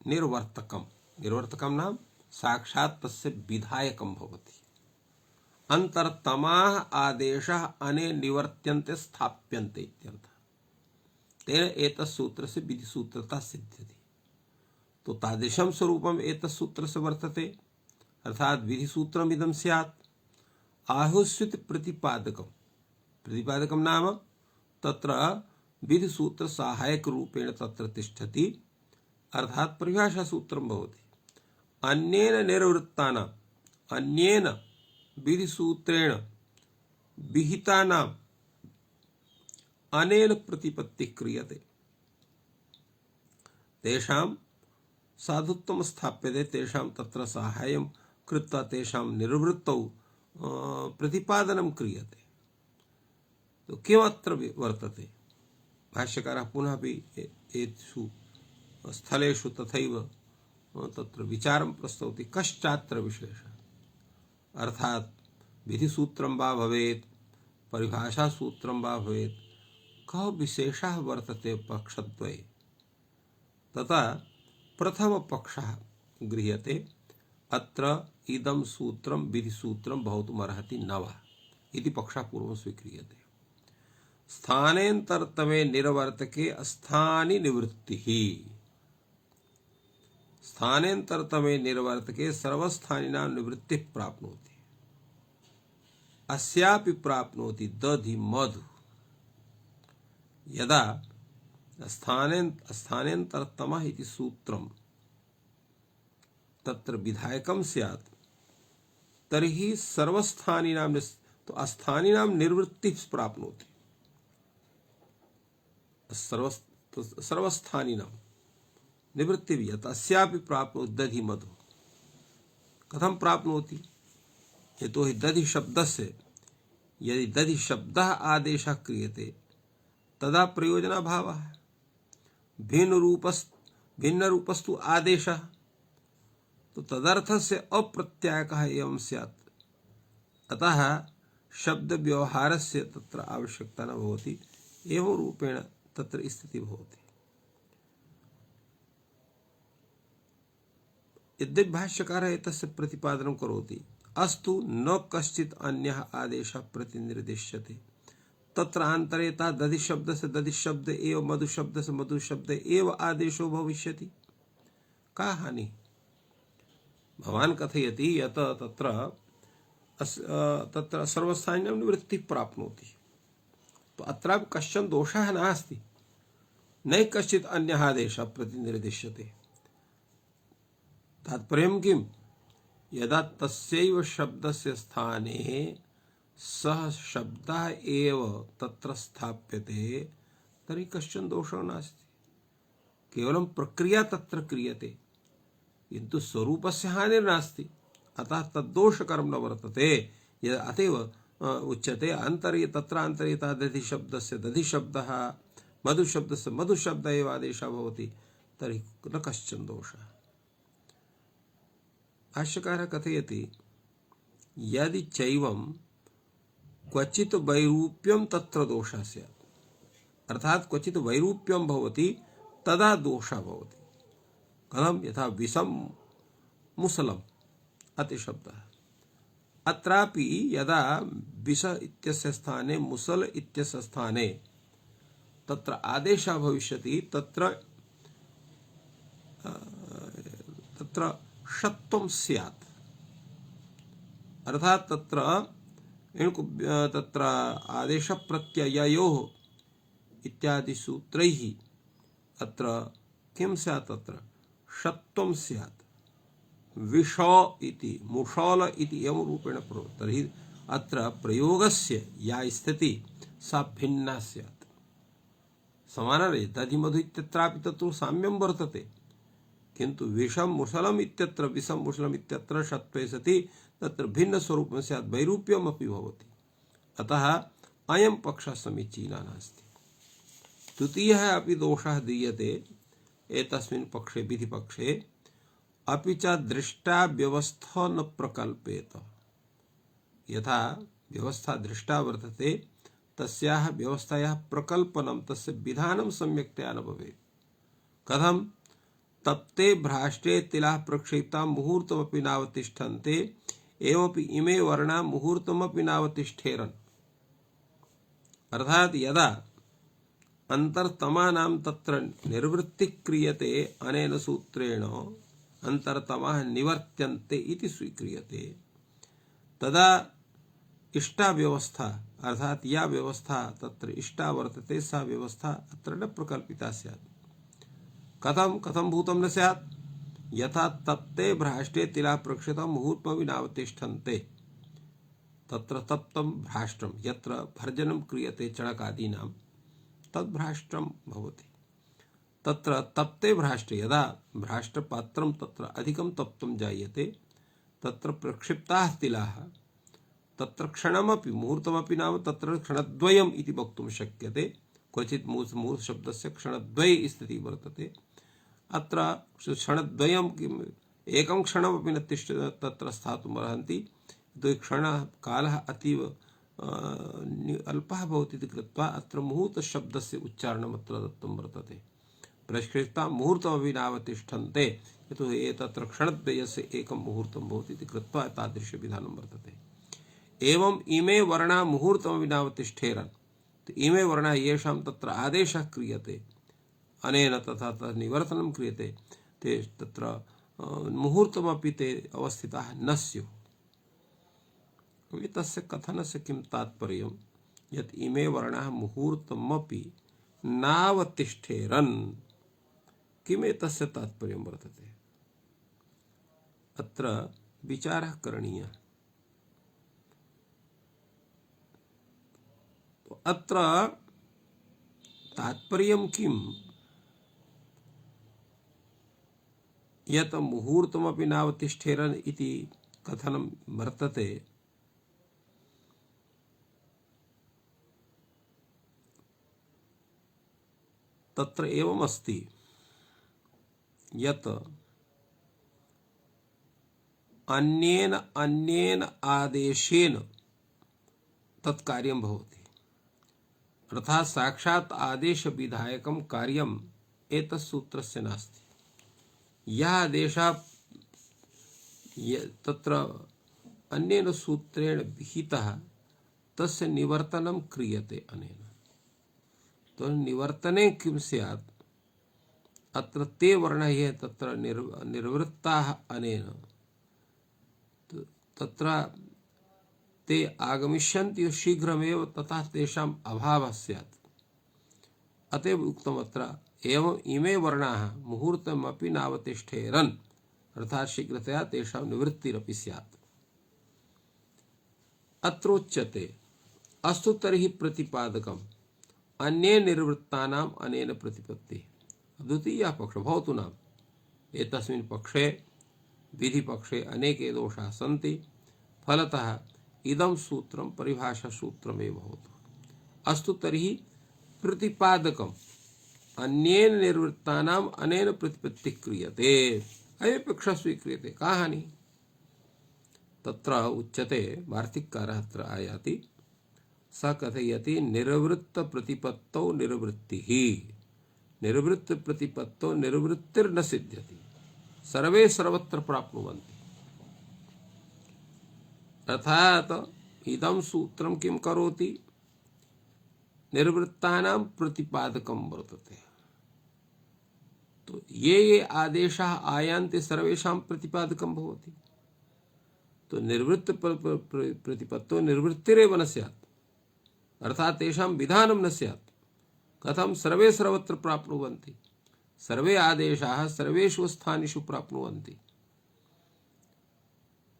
निर्वर्तकम्। निर्वर्तकं नाम साक्षात् तस्य विधायकं भवति। अन्तरतमाः आदेशाः अनेन निवर्त्यन्ते स्थाप्यन्ते इत्यर्थः। तेन एतत् सूत्रस्य विधिसूत्रता सिद्ध्यति। तो तादृशं स्वरूपम् एतत् सूत्रस्य वर्तते। अर्थात् विधिसूत्रम् इदं स्यात् आहुस्वित् प्रतिपादकम्। प्रतिपादकं नाम तत्र विधिसूत्र सहायक रूपेण तत्र तिष्ठति, अर्थात् परिभाषा सूत्रं भवति। अन्येन निर्वृत्तानाम्, अन्येन विधिसूत्रेण विहितानाम् अनेन प्रतिपत्ति क्रियते। तेषां साधुत्वं स्थाप्यते, तेषां तत्र साहाय्यं कृत्वा तेषां निर्वृत्तौ प्रतिपादनं क्रियते। तो किमत्र वर्तते? भाष्यकारः पुनः अपि एतेषु स्थलेषु तथैव तत्र विचारं प्रस्तौति। कश्चात्र विशेषः? अर्थात् विधिसूत्रं वा भवेत्, परिभाषासूत्रं वा भवेत्, कः विशेषः वर्तते पक्षद्वये? तथा प्रथमपक्षः गृह्यते। अत्र इदं सूत्रं विधिसूत्रं भवितुमर्हति न वा इति पक्षः पूर्वं स्वीक्रियते। स्थानेन्तरतमे निर्वर्तके अस्थानि निवृत्तिः। स्थानेन्तरतमे निर्वर्तके सर्वस्थानिनां निवृत्तिः प्राप्नोति। अस्यापि प्राप्नोति दधि मधु। यदा स्थानेन्तरतमः इति सूत्रं तत्र विधायकं स्यात्, तर्हि सर्वस्थानिनां तो अस्थानिनां निवृत्तिः प्राप्नोति। सर्वस्थानिनां निवृत्तिः तस्यापि प्राप्नोति दधि मधु। कथं प्राप्नोति? यतो हि दधि शब्दस्य यदि दधि शब्दः आदेशः क्रियते तदा प्रयोजनाभावः। भिन्न रूपस्तु आदेशः, तो तदर्थस्य अप्रत्यायकः एवं स्यात्। अतः शब्द व्यवहारस्य तत्र आवश्यकता न भवति, एवं रूपेण तत्र स्थितिः भवति। यद्यपि भाष्यकारः एतस्य प्रतिपादनं करोति, अस्तु न कश्चित् अन्यः आदेशः प्रतिनिर्दिश्यते, तत्र आन्तरेता दधि शब्द से दधि शब्द एव मधु शब्द से मधु शब्द एव आदेशो भविष्यति। का हानि? भवान् कथयति यत् तत्र सर्वस्थानिनां निवृत्तिः प्राप्नोति। तो अत्रापि कश्चन दोषः नास्ति। न कश्चित् अन्यः आदेशः प्रतिनिर्दिश्यते। तात्पर्यं किम्? यदा तस्यैव शब्दस्य स्थाने सः शब्दः एव तत्र स्थाप्यते तर्हि कश्चन दोषः नास्ति। केवलं प्रक्रिया तत्र क्रियते किन्तु स्वरूपस्य हानिर्नास्ति। अतः तद्दोषकरं न वर्तते। अतएव उच्यते अंतर्य तत्रान्तर्यता दधिशब्दस्य दधिशब्दः मधुशब्दस्य मधुशब्द एव आदेशः भवति तर्हि न कश्चन दोषः। भाष्यकारः कथयति यदि चैवं क्वचित् वैरूप्यं तत्र दोषः स्यात्, अर्थात क्वचित् वैरूप्यं भवति तदा दोषः भवति। कथं? यथा विषम मुसलम् अतिशब्दः। अत्रापि यदा विष इत्यस्य स्थाने मुसल इत्यस्य स्थाने तत्र आदेशः भविष्यति तत्र षत्वं स्यात्, अर्थात तत्र आदेशप्रत्यययोः इत्यादि सूत्रैः अत्र किं स्यात्? तत्र षत्वं स्यात्। विष इति मुषल इति एवं रूपेण प्रयुक्तं तर्हि अत्र प्रयोगस्य या स्थिति सा भिन्ना स्यात्। समानरे दधिमधु इत्यत्रापि तत्र साम्यं वर्तते, किन्तु विषम मुसलम् इत्यत्र विषम मुसलम् इत्यत्र षत्वे सति तत्र भिन्न स्वरूपं स्यात्, वैरूप्यमपि भवति। अतः अयं पक्षः समीचीनः नास्ति। द्वितीयः अपि दोषः दीयते एतस्मिन् पक्षे विधिपक्षे, अपि च दृष्टा व्यवस्था न प्रकल्पेत। यथा व्यवस्था दृष्टा वर्तते तस्याः व्यवस्थायाः प्रकल्पनं तस्य विधानं सम्यक्तया न भवेत्। कथं? तप्ते भ्राष्टे तिलाः प्रक्षिप्ता मुहूर्तमपि नावतिष्ठन्ते एवमपि इमे वर्णा मुहूर्तमपि नावतिष्ठेरन्। अर्थात यदा अंतरतमानां तत्र निर्वृत्तिः क्रियते अनेन सूत्रेण अंतरतमाः निवर्त्यन्ते इति स्वीक्रियते, तदा इष्टा व्यवस्था अर्थात या व्यवस्था तत्र इष्टा वर्तते सा व्यवस्था अत्र न प्रकल्पिता स्यात्। कथं भूतं न स्यात्? यथा तप्ते भ्राष्टे तिला प्रक्षिप्ता मुहूर्तमपि नावतिष्ठन्ते। तत्र तप्तं भ्राष्ट्रं यत्र भर्जनं क्रियते चणकादीनां तद्भ्राष्ट्रं भवति। तत्र तप्ते भ्राष्ट्रे यदा भ्राष्ट्रपात्रं तत्र अधिकं तप्तं जायते तत्र प्रक्षिप्ताः तिलाः तत्र क्षणमपि मुहूर्तमपि नाम तत्र क्षणद्वयम् इति वक्तुं शक्यते। क्वचित् मुहूर्त शब्दस्य क्षणद्वये स्थितिः वर्तते। अत्र क्षणद्वयं किम् एकं क्षणमपि न तत्र स्थातुम् अर्हन्ति, क्षणकालः अतीव अल्पः भवति इति कृत्वा अत्र मुहूर्तशब्दस्य उच्चारणम् अत्र दत्तं वर्तते। प्रक्षिप्ता मुहूर्तमपि नावतिष्ठन्ते यतोहि एतत्र क्षणद्वयस्य एकं मुहूर्तं भवति इति कृत्वा तादृशविधानं वर्तते। एवम् इमे वर्णा मुहूर्तमपि नावतिष्ठेरन्। इमे वर्णा येषां तत्र आदेशः क्रियते अनेन तथा निवर्तनं क्रियते ते तत्र मुहूर्तमपि ते अवस्थिताः न स्युः। तस्य कथनस्य किं तात्पर्यं? यत् इमे वर्णाः मुहूर्तमपि नावतिष्ठेरन्, किम् एतस्य तात्पर्यं वर्तते? अत्र विचारः करणीयः। अत्र तात्पर्यं किम्? यत् मुहूर्तमपि नावतिष्ठेरन् इति कथनं वर्तते, तत्र एवमस्ति यत् अन्येन आदेशेन तत्कार्यं भवति, अर्थात् साक्षात् आदेश विधायकं कार्यम् एतत् सूत्रस्य नास्ति। यः आदेशः तत्र अन्येन सूत्रेण विहितः तस्य निवर्तनं क्रियते अनेन। तो निवर्तने किं स्यात्? अत्र ते वर्णाः ये तत्र निर्वृत्ताः अनेन तत्र ते आगमिष्यन्ति शीघ्रमेव, तथा तेषाम् अभावः स्यात्। अतएव उक्तमत्र एवं इमे वर्णाः मुहूर्तमपि नावतिष्ठेरन्, अर्थात् शीघ्रतया तेषां निवृत्तिरपि स्यात्। अत्रोच्यते अस्तु तर्हि प्रतिपादकम् अन्ये निर्वृत्तानाम् अनेन प्रतिपत्तिः, द्वितीयः पक्षः भवतु नाम एतस्मिन् पक्षे विधिपक्षे अनेके दोषाः सन्ति फलतः इदं सूत्रं परिभाषासूत्रमेव भवतु। अस्तु तर्हि प्रतिपादकम् अन्येन निर्वृत्तानाम् अनेन प्रतिपत्तिः क्रियते अयपेक्षा स्वीक्रियते का हानि तत्र उच्यते वार्तिककारः अत्र आयाति स कथयति निर्वृत्त प्रतिपत्तौ निर्वृत्तिः निर्वृत्त प्रतिपत्तौ निर्वृत्तिर्न सिद्ध्यति सर्वे सर्वत्र प्राप्नुवन्ति। अर्थात इदं सूत्रं किं करोति निर्वृत्तानां प्रतिपादकं वर्तते। तो ये आदेशाः आयान्ति सर्वेषां प्रतिपादकं भवति। तो निर्वृत्त प्रतिपत्तो निर्वृत्तिरेव न स्यात् अर्थात तेषां विधानं न स्यात्। कथं सर्वे सर्वत्र प्राप्नुवन्ति सर्वे आदेशाः सर्वेषु स्थानेषु प्राप्नुवन्ति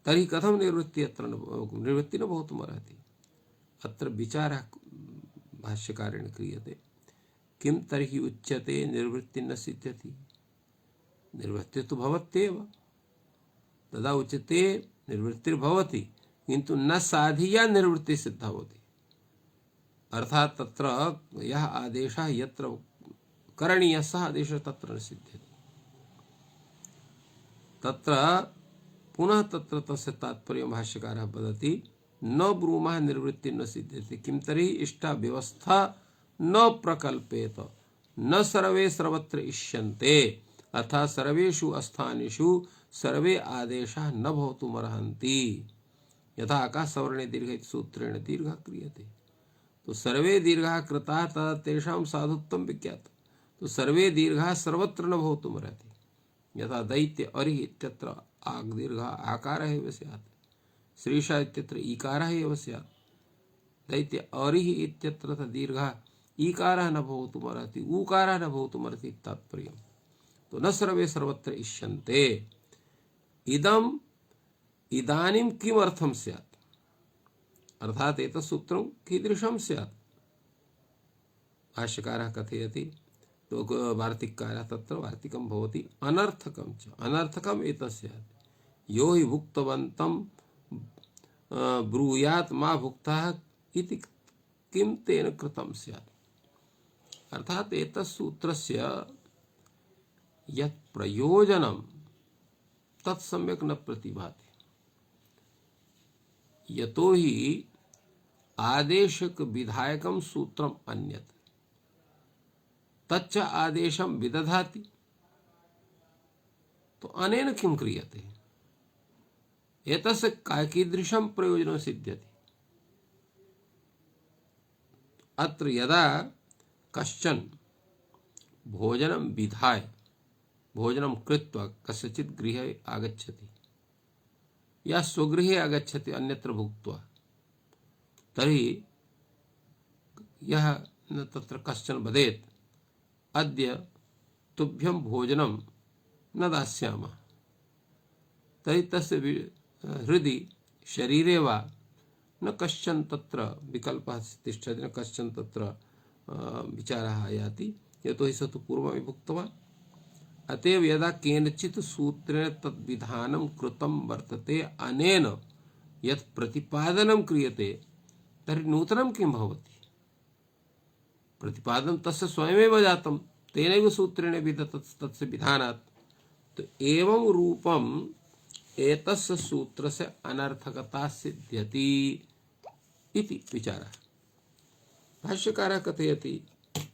तर्हि कथं निवृत्ति अत्र निवृत्ति न भवितुमर्हति। अत्र विचारः भाष्यकारेण क्रियते किं तर्हि उच्यते निर्वृत्ति न सिद्ध्यति निर्वृत्ति तो भवत्येव तदा उच्यते निर्वृत्तिर्भवति किन्तु न साधिया निर्वृत्ति सिद्धा होती अर्थात तत्र यः आदेशः यत्र करणीयः सः आदेशः तत्र न सिद्ध्यति। तत्र पुनः तत्र तस्य तात्पर्यं भाष्यकारः वदति न ब्रूमः निर्वृत्ति न सिद्ध्यति किं तर्हि इष्टा व्यवस्था न प्रकल्पेत न सर्वे सर्वत्र इष्यन्ते अर्थात सर्वेषु स्थानेषु सर्वे आदेशाः न भवितुमर्हन्ति यथा आकाशवर्णे दीर्घ इति सूत्रेण दीर्घः क्रियते। तो सर्वे दीर्घाः कृताः तदा तेषां साधुत्वं विज्ञातं। तो सर्वे दीर्घाः सर्वत्र न भवितुमर्हति यथा दैत्य अरिः इत्यत्र आग् दीर्घः आकारः एव स्यात् श्रीषा इत्यत्र ईकारः एव स्यात् दैत्य अरिः इत्यत्र दीर्घः ईकारः न भवितुमर्हति ऊकारः न भवितुमर्हति तात्पर्यम्। तो न सर्वे सर्वत्र इष्यन्ते इदम् इदानीं किमर्थं स्यात् अर्थात एतत् सूत्रं कीदृशं स्यात् भाष्यकारः कथयति। तो वार्तिककारः तत्र वार्तिकं भवति अनर्थकं च अनर्थकम् एतत् स्यात् यो हि भुक्तवन्तं ब्रूयात् मा भुक्तः इति किं तेन कृतं स्यात् अर्थात एतत् सूत्रस्य यत् प्रयोजनं तत् सम्यक् न प्रतिभाति यतो हि आदेशक विधायकं सूत्रम् अन्यत् तच्च आदेशं विदधाति। तो अनेन किं क्रियते एतस्य कीदृशं प्रयोजनं सिद्ध्यति। अत्र यदा कश्चन भोजनं विधाय भोजनं कृत्वा कस्यचित् गृहे आगच्छति या स्वगृहे आगच्छति अन्यत्र भुक्त्वा तर्हि यः तत्र कश्चन वदेत् अद्य तुभ्यं भोजनं न दास्यामः तर्हि तस्य हृदि शरीरे वा न कश्चन तत्र विकल्पः तिष्ठति न कश्चन तत्र विचारः आयाति यतो हि स तु पूर्वमेव भुक्तवान्। अतएव यदा केनचित् सूत्रेण तद्विधानं कृतं वर्तते अनेन यत् प्रतिपादनं क्रियते तर्हि नूतनं किं भवति प्रतिपादनं तस्य स्वयमेव जातं तेनैव सूत्रेण तस्य विधानात्। तो एवं रूपम् एतस्य सूत्रस्य अनर्थकता सिद्ध्यति इति विचारः। भाष्यकारः कथयति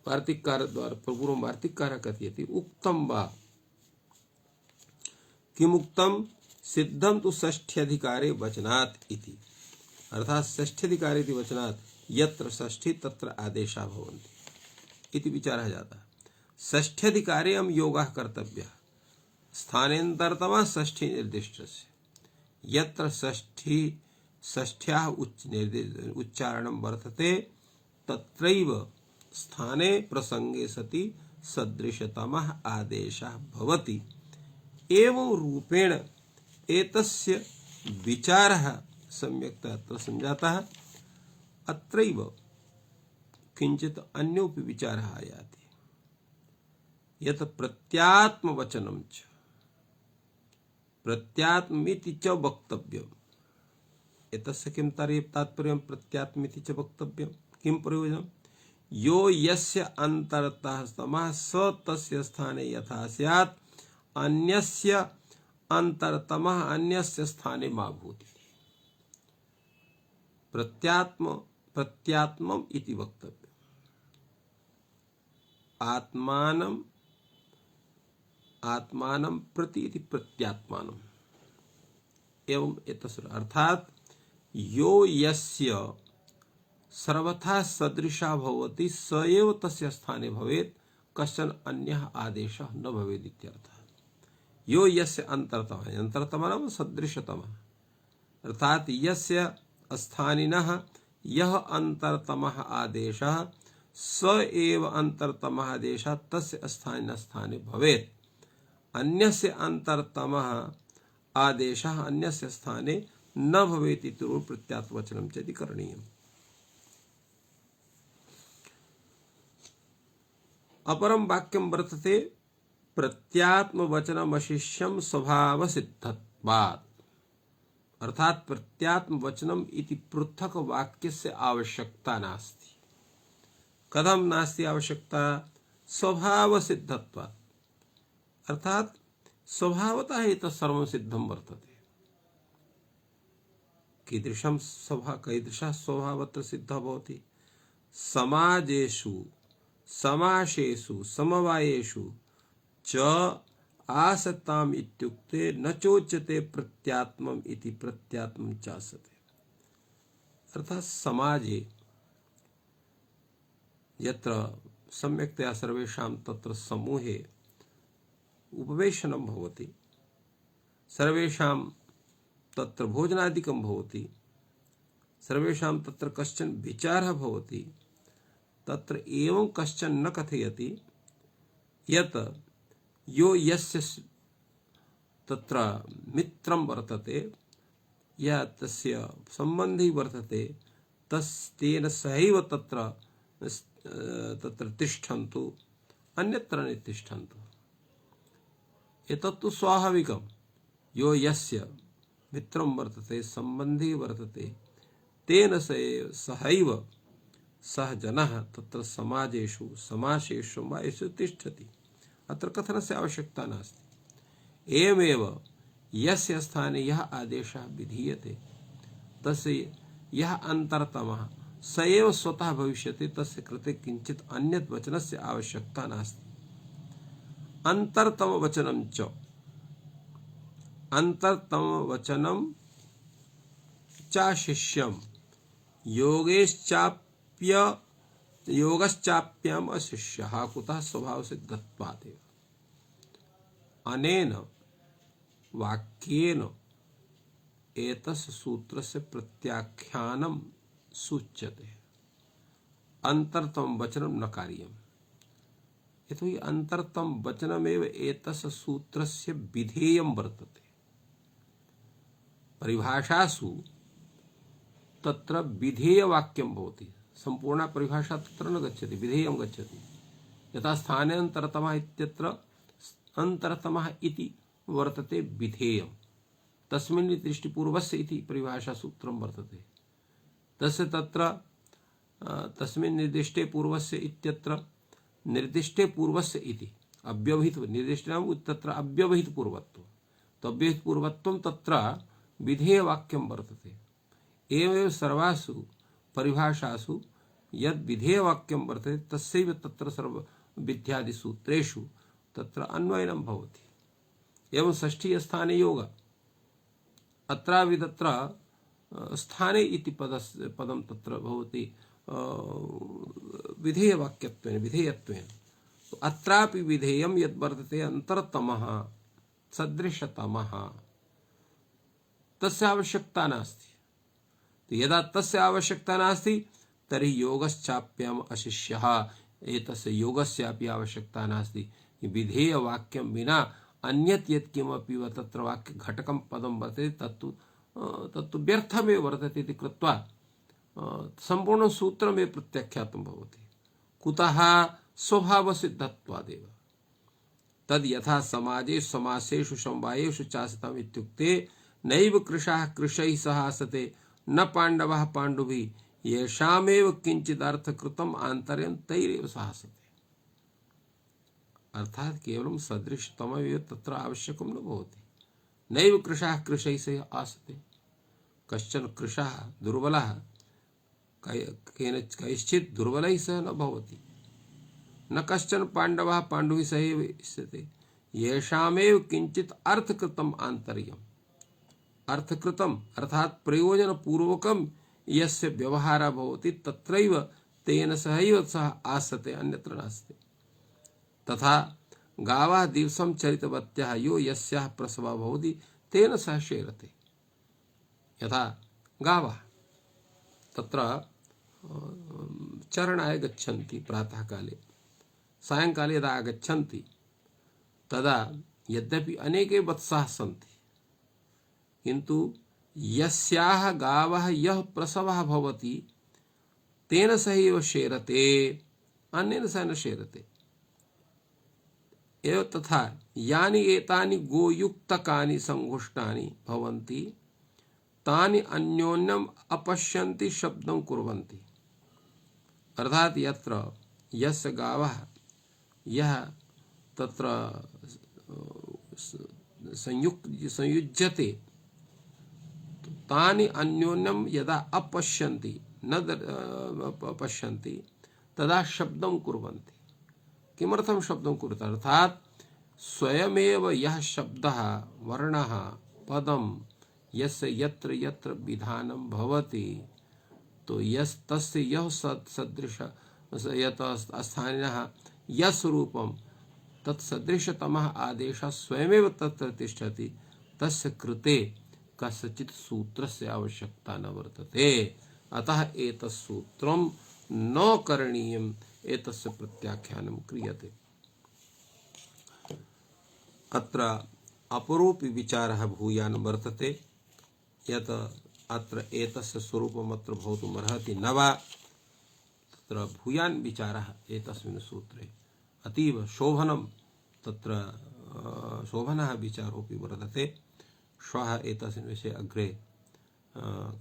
वार्तिककारद्वारा पूर्वं वार्तिककारः कथयति उक्तं वा किमुक्तं सिद्धं तु षष्ठ्यधिकारे वचनात् इति अर्थात षष्ठ्यधिकारे इति वचनात् यत्र षष्ठी तत्र आदेशा भवन्ति इति विचारः जातः। षष्ठ्यधिकारे अयं योगः कर्तव्यः स्थानेन्तरतमः षष्ठी निर्दिष्टस्य यत्र षष्ठ्याः उच्चारणं वर्तते तत्रैव स्थाने प्रसंगे सति सदृशतमः आदेशः भवति। एवं रूपेण एतस्य विचारः सम्यक्तया अत्र संजातः। अत्रैव किंचित अन्योपि विचारः आयाति यत् प्रत्यात्मवचनं च प्रत्यात्मिति च वक्तव्यम्। एतस्य किं तात्पर्यं प्रत्यात्मिति च वक्तव्यं? किं प्रयोजनं? यो यस्य अन्तरतः तमः स तस्य स्थाने यथा स्यात् अन्यस्य अन्तरतमः अन्यस्य स्थाने मा भूत्। प्रत्यात्मम् इति वक्तव्यम्। आत्मानं प्रति इति प्रत्यात्मानम्। एवं एतस्य अर्थात् यो यस्य सर्वथा सदृशा भवति स एव तस्य स्थाने भवेत्, कश्चन अन्यः आदेशः न भवेत् इत्यर्थः। यो यस्य अन्तरतमः, अन्तरतमः नाम सदृशतमः, अर्थात यस्य स्थानिनः यः अन्तरतमः आदेशः स एव अन्तरतमः आदेशः तस्य स्थानिनः स्थाने भवेत्। अन्यस्य अन्तरतमः आदेशः अन्यस्य स्थाने न भवेत् इति प्रत्यात्मवचनं च इति करणीयम्। अपरं वाक्यं वर्तते प्रत्यात्मवचनमशिष्यं स्वभावसिद्धत्वात्। अर्थात प्रत्यात्मवचनम् इति पृथक् वाक्यस्य आवश्यकता नास्ति। कथं नास्ति आवश्यकता? स्वभावसिद्धत्वात्। अर्थात स्वभावतः एतत् सर्वं सिद्धं वर्तते। कीदृशः स्वभावतः सिद्धः भवति? समाजेषु समासेषु समवायेषु च आसताम् इत्युक्ते न चोच्यते प्रत्यात्मम् इति प्रत्यात्मं चासते। अर्थात समाजे यत्र सम्यक्तया सर्वेषां तत्र समूहे उपवेशनं भवति, सर्वेषां तत्र भोजनादिकं भवति, सर्वेषां तत्र कश्चन विचारः भवति, तत्र एवं कश्चन न कथयति यत् यो यस्य तत्र मित्रं वर्तते या तस्य संबंधी वर्तते तेन सहैव तत्र तिष्ठन्तु, अन्यत्र न तिष्ठन्तु। एतत्तु स्वाभाविकं। यो यस्य मित्रं वर्तते, संबंधी वर्तते, तेन सहैव सः जनः तत्र समाजेषु समासेषु वायेषु तिष्ठति। अत्र कथनस्य आवश्यकता नास्ति। एवमेव यस्य स्थाने यः आदेशः विधीयते तस्य यः अन्तरतमः स एव स्वतः भविष्यति, तस्य कृते किञ्चित् अन्यत् वचनस्य आवश्यकता नास्ति। अन्तरतमवचनं च अन्तरतमवचनं चाशिष्यं योगश्चाप्यम् अशिष्यः कुतः स्वभावसिद्धत्वादेव। अनेन वाक्येन एतस्य सूत्रस्य प्रत्याख्यानं सूच्यते। अन्तरतमं वचनं न कार्यम्। यतोहि अन्तरतमं वचनमेव एतस्य सूत्रस्य विधेयं वर्तते। परिभाषासु तत्र विधेयवाक्यं भवति। संपूर्णा परिभाषा तत्र न गच्छति, विधेयं गच्छति। यथा स्थाने अन्तरतमः इत्यत्र अन्तरतमः इति वर्तते विधेयं, तस्मिन् निर्दिष्टपूर्वस्य इति परिभाषासूत्रं वर्तते। तस्य तत्र तस्मिन् निर्दिष्टे पूर्वस्य इत्यत्र निर्दिष्टे पूर्वस्य इति अव्यवहित निर्दिष्टानां तत्र अव्यवहित पूर्वत्वं, तव्यवहित पूर्वत्वं तत्र विधेयवाक्यं वर्तते। एवमेव सर्वासु परिभाषासु यद् विधेयवाक्यं वर्तते तस्यैव तत्र सर्व विद्यादिसूत्रेषु तत्र अन्वयनं भवति। एवं षष्ठीयस्थाने योग, अत्रापि तत्र स्थाने इति पदं तत्र भवति विधेयवाक्यत्वेन विधेयत्वेन। तो अत्रापि विधेयं यद् वर्तते अन्तरतमः सदृशतमः, तस्य आवश्यकता नास्ति। तो यदा तस्य आवश्यकता नास्ति तर्हि योगश्चाप्यम् अशिष्यः, एतस्य योगस्यापि आवश्यकता नास्ति। विधेयवाक्यं विना अन्यत् यत्किमपि वा तत्र वाक्यघटकं पदं वर्तते तत्तु व्यर्थमेव वर्तते इति कृत्वा सम्पूर्णं सूत्रमेव प्रत्याख्यातं भवति। कुतः? स्वभावसिद्धत्वादेव। तद यथा समाजेषु समासेषु समवायेषु चासतम् इत्युक्ते नैव कृशाः कृशैः सह आसते न पाण्डवाः पाण्डुभिः येषामेव किञ्चिदर्थकृतम् आन्तर्यं तैरेव सह आसते। अर्थात केवलं सदृशतममेव तत्र आवश्यकं न भवति। नैव कृशाः कृशैः सह आसते, कश्चन कृशः दुर्बलः कैश्चित् दुर्बलैः सह न भवति। न कश्चन पाण्डवः पाण्डुभिः सह एव स्थिते येषामेव किंचित अर्थकृतम् आन्तर्यम्। अर्थकृतम् अर्थात प्रयोजनपूर्वकं यस्य व्यवहारः भवति तत्रैव तेन सहैव सह आसते, अन्यत्र नास्ति। तथा गावः दिवसं चरितवत्यः यो यस्याः प्रसवः भवति तेन सह शेरते। यथा गावः तत्र चरणाय गच्छन्ति प्रातः काले, सायंकाले यदा आगच्छन्ति तदा यद्यपि अनेके वत्साः सन्ति किन्तु यस्याः गावः यः प्रसवः भवति तेन सहैव शेरते, अन्येन सह न शेरते। एव तथा यानि एतानि गोयुक्तकानि संघुष्टानि भवन्ति तानि अन्योन्यम् अपश्यन्ति शब्दं कुर्वन्ति। अर्थात यत्र यस्य गावः यह तत्र संयुज्यते तानि अन्योन्यं यदा अपश्यन्ति न पश्यन्ति तदा शब्दं कुर्वन्ति। किमर्थं शब्दं कुरुते? अर्थात स्वयमेव यह शब्दः वर्णः पदं यस्य यत्र यत्र विधानं भवति तो तस्य यः सदृश यत स्थानिनः यस्वरूपं तत्सदृशतमः आदेशः स्वयमेव तत्र तिष्ठति, तस्य कृते कस्यचित् सूत्रस्य आवश्यकता न वर्तते। अतः एतत् सूत्रं न करणीयम्, एतस्य प्रत्याख्यानं क्रियते। अत्र अपरोपि विचारः भूयान् वर्तते यत् अत्र एतस्य स्वरूपम् अत्र भवितुमर्हति न वा। तत्र भूयान् विचारः एतस्मिन् सूत्रे अतीव शोभनं, तत्र शोभनः विचारोऽपि वर्तते। श्वः एतस्मिन् विषये अग्रे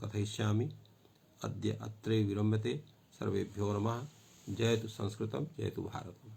कथयिष्यामि। अद्य अत्रे विरम्यते। सर्वेभ्यो नमः। जयतु संस्कृतं, जयतु भारतम्।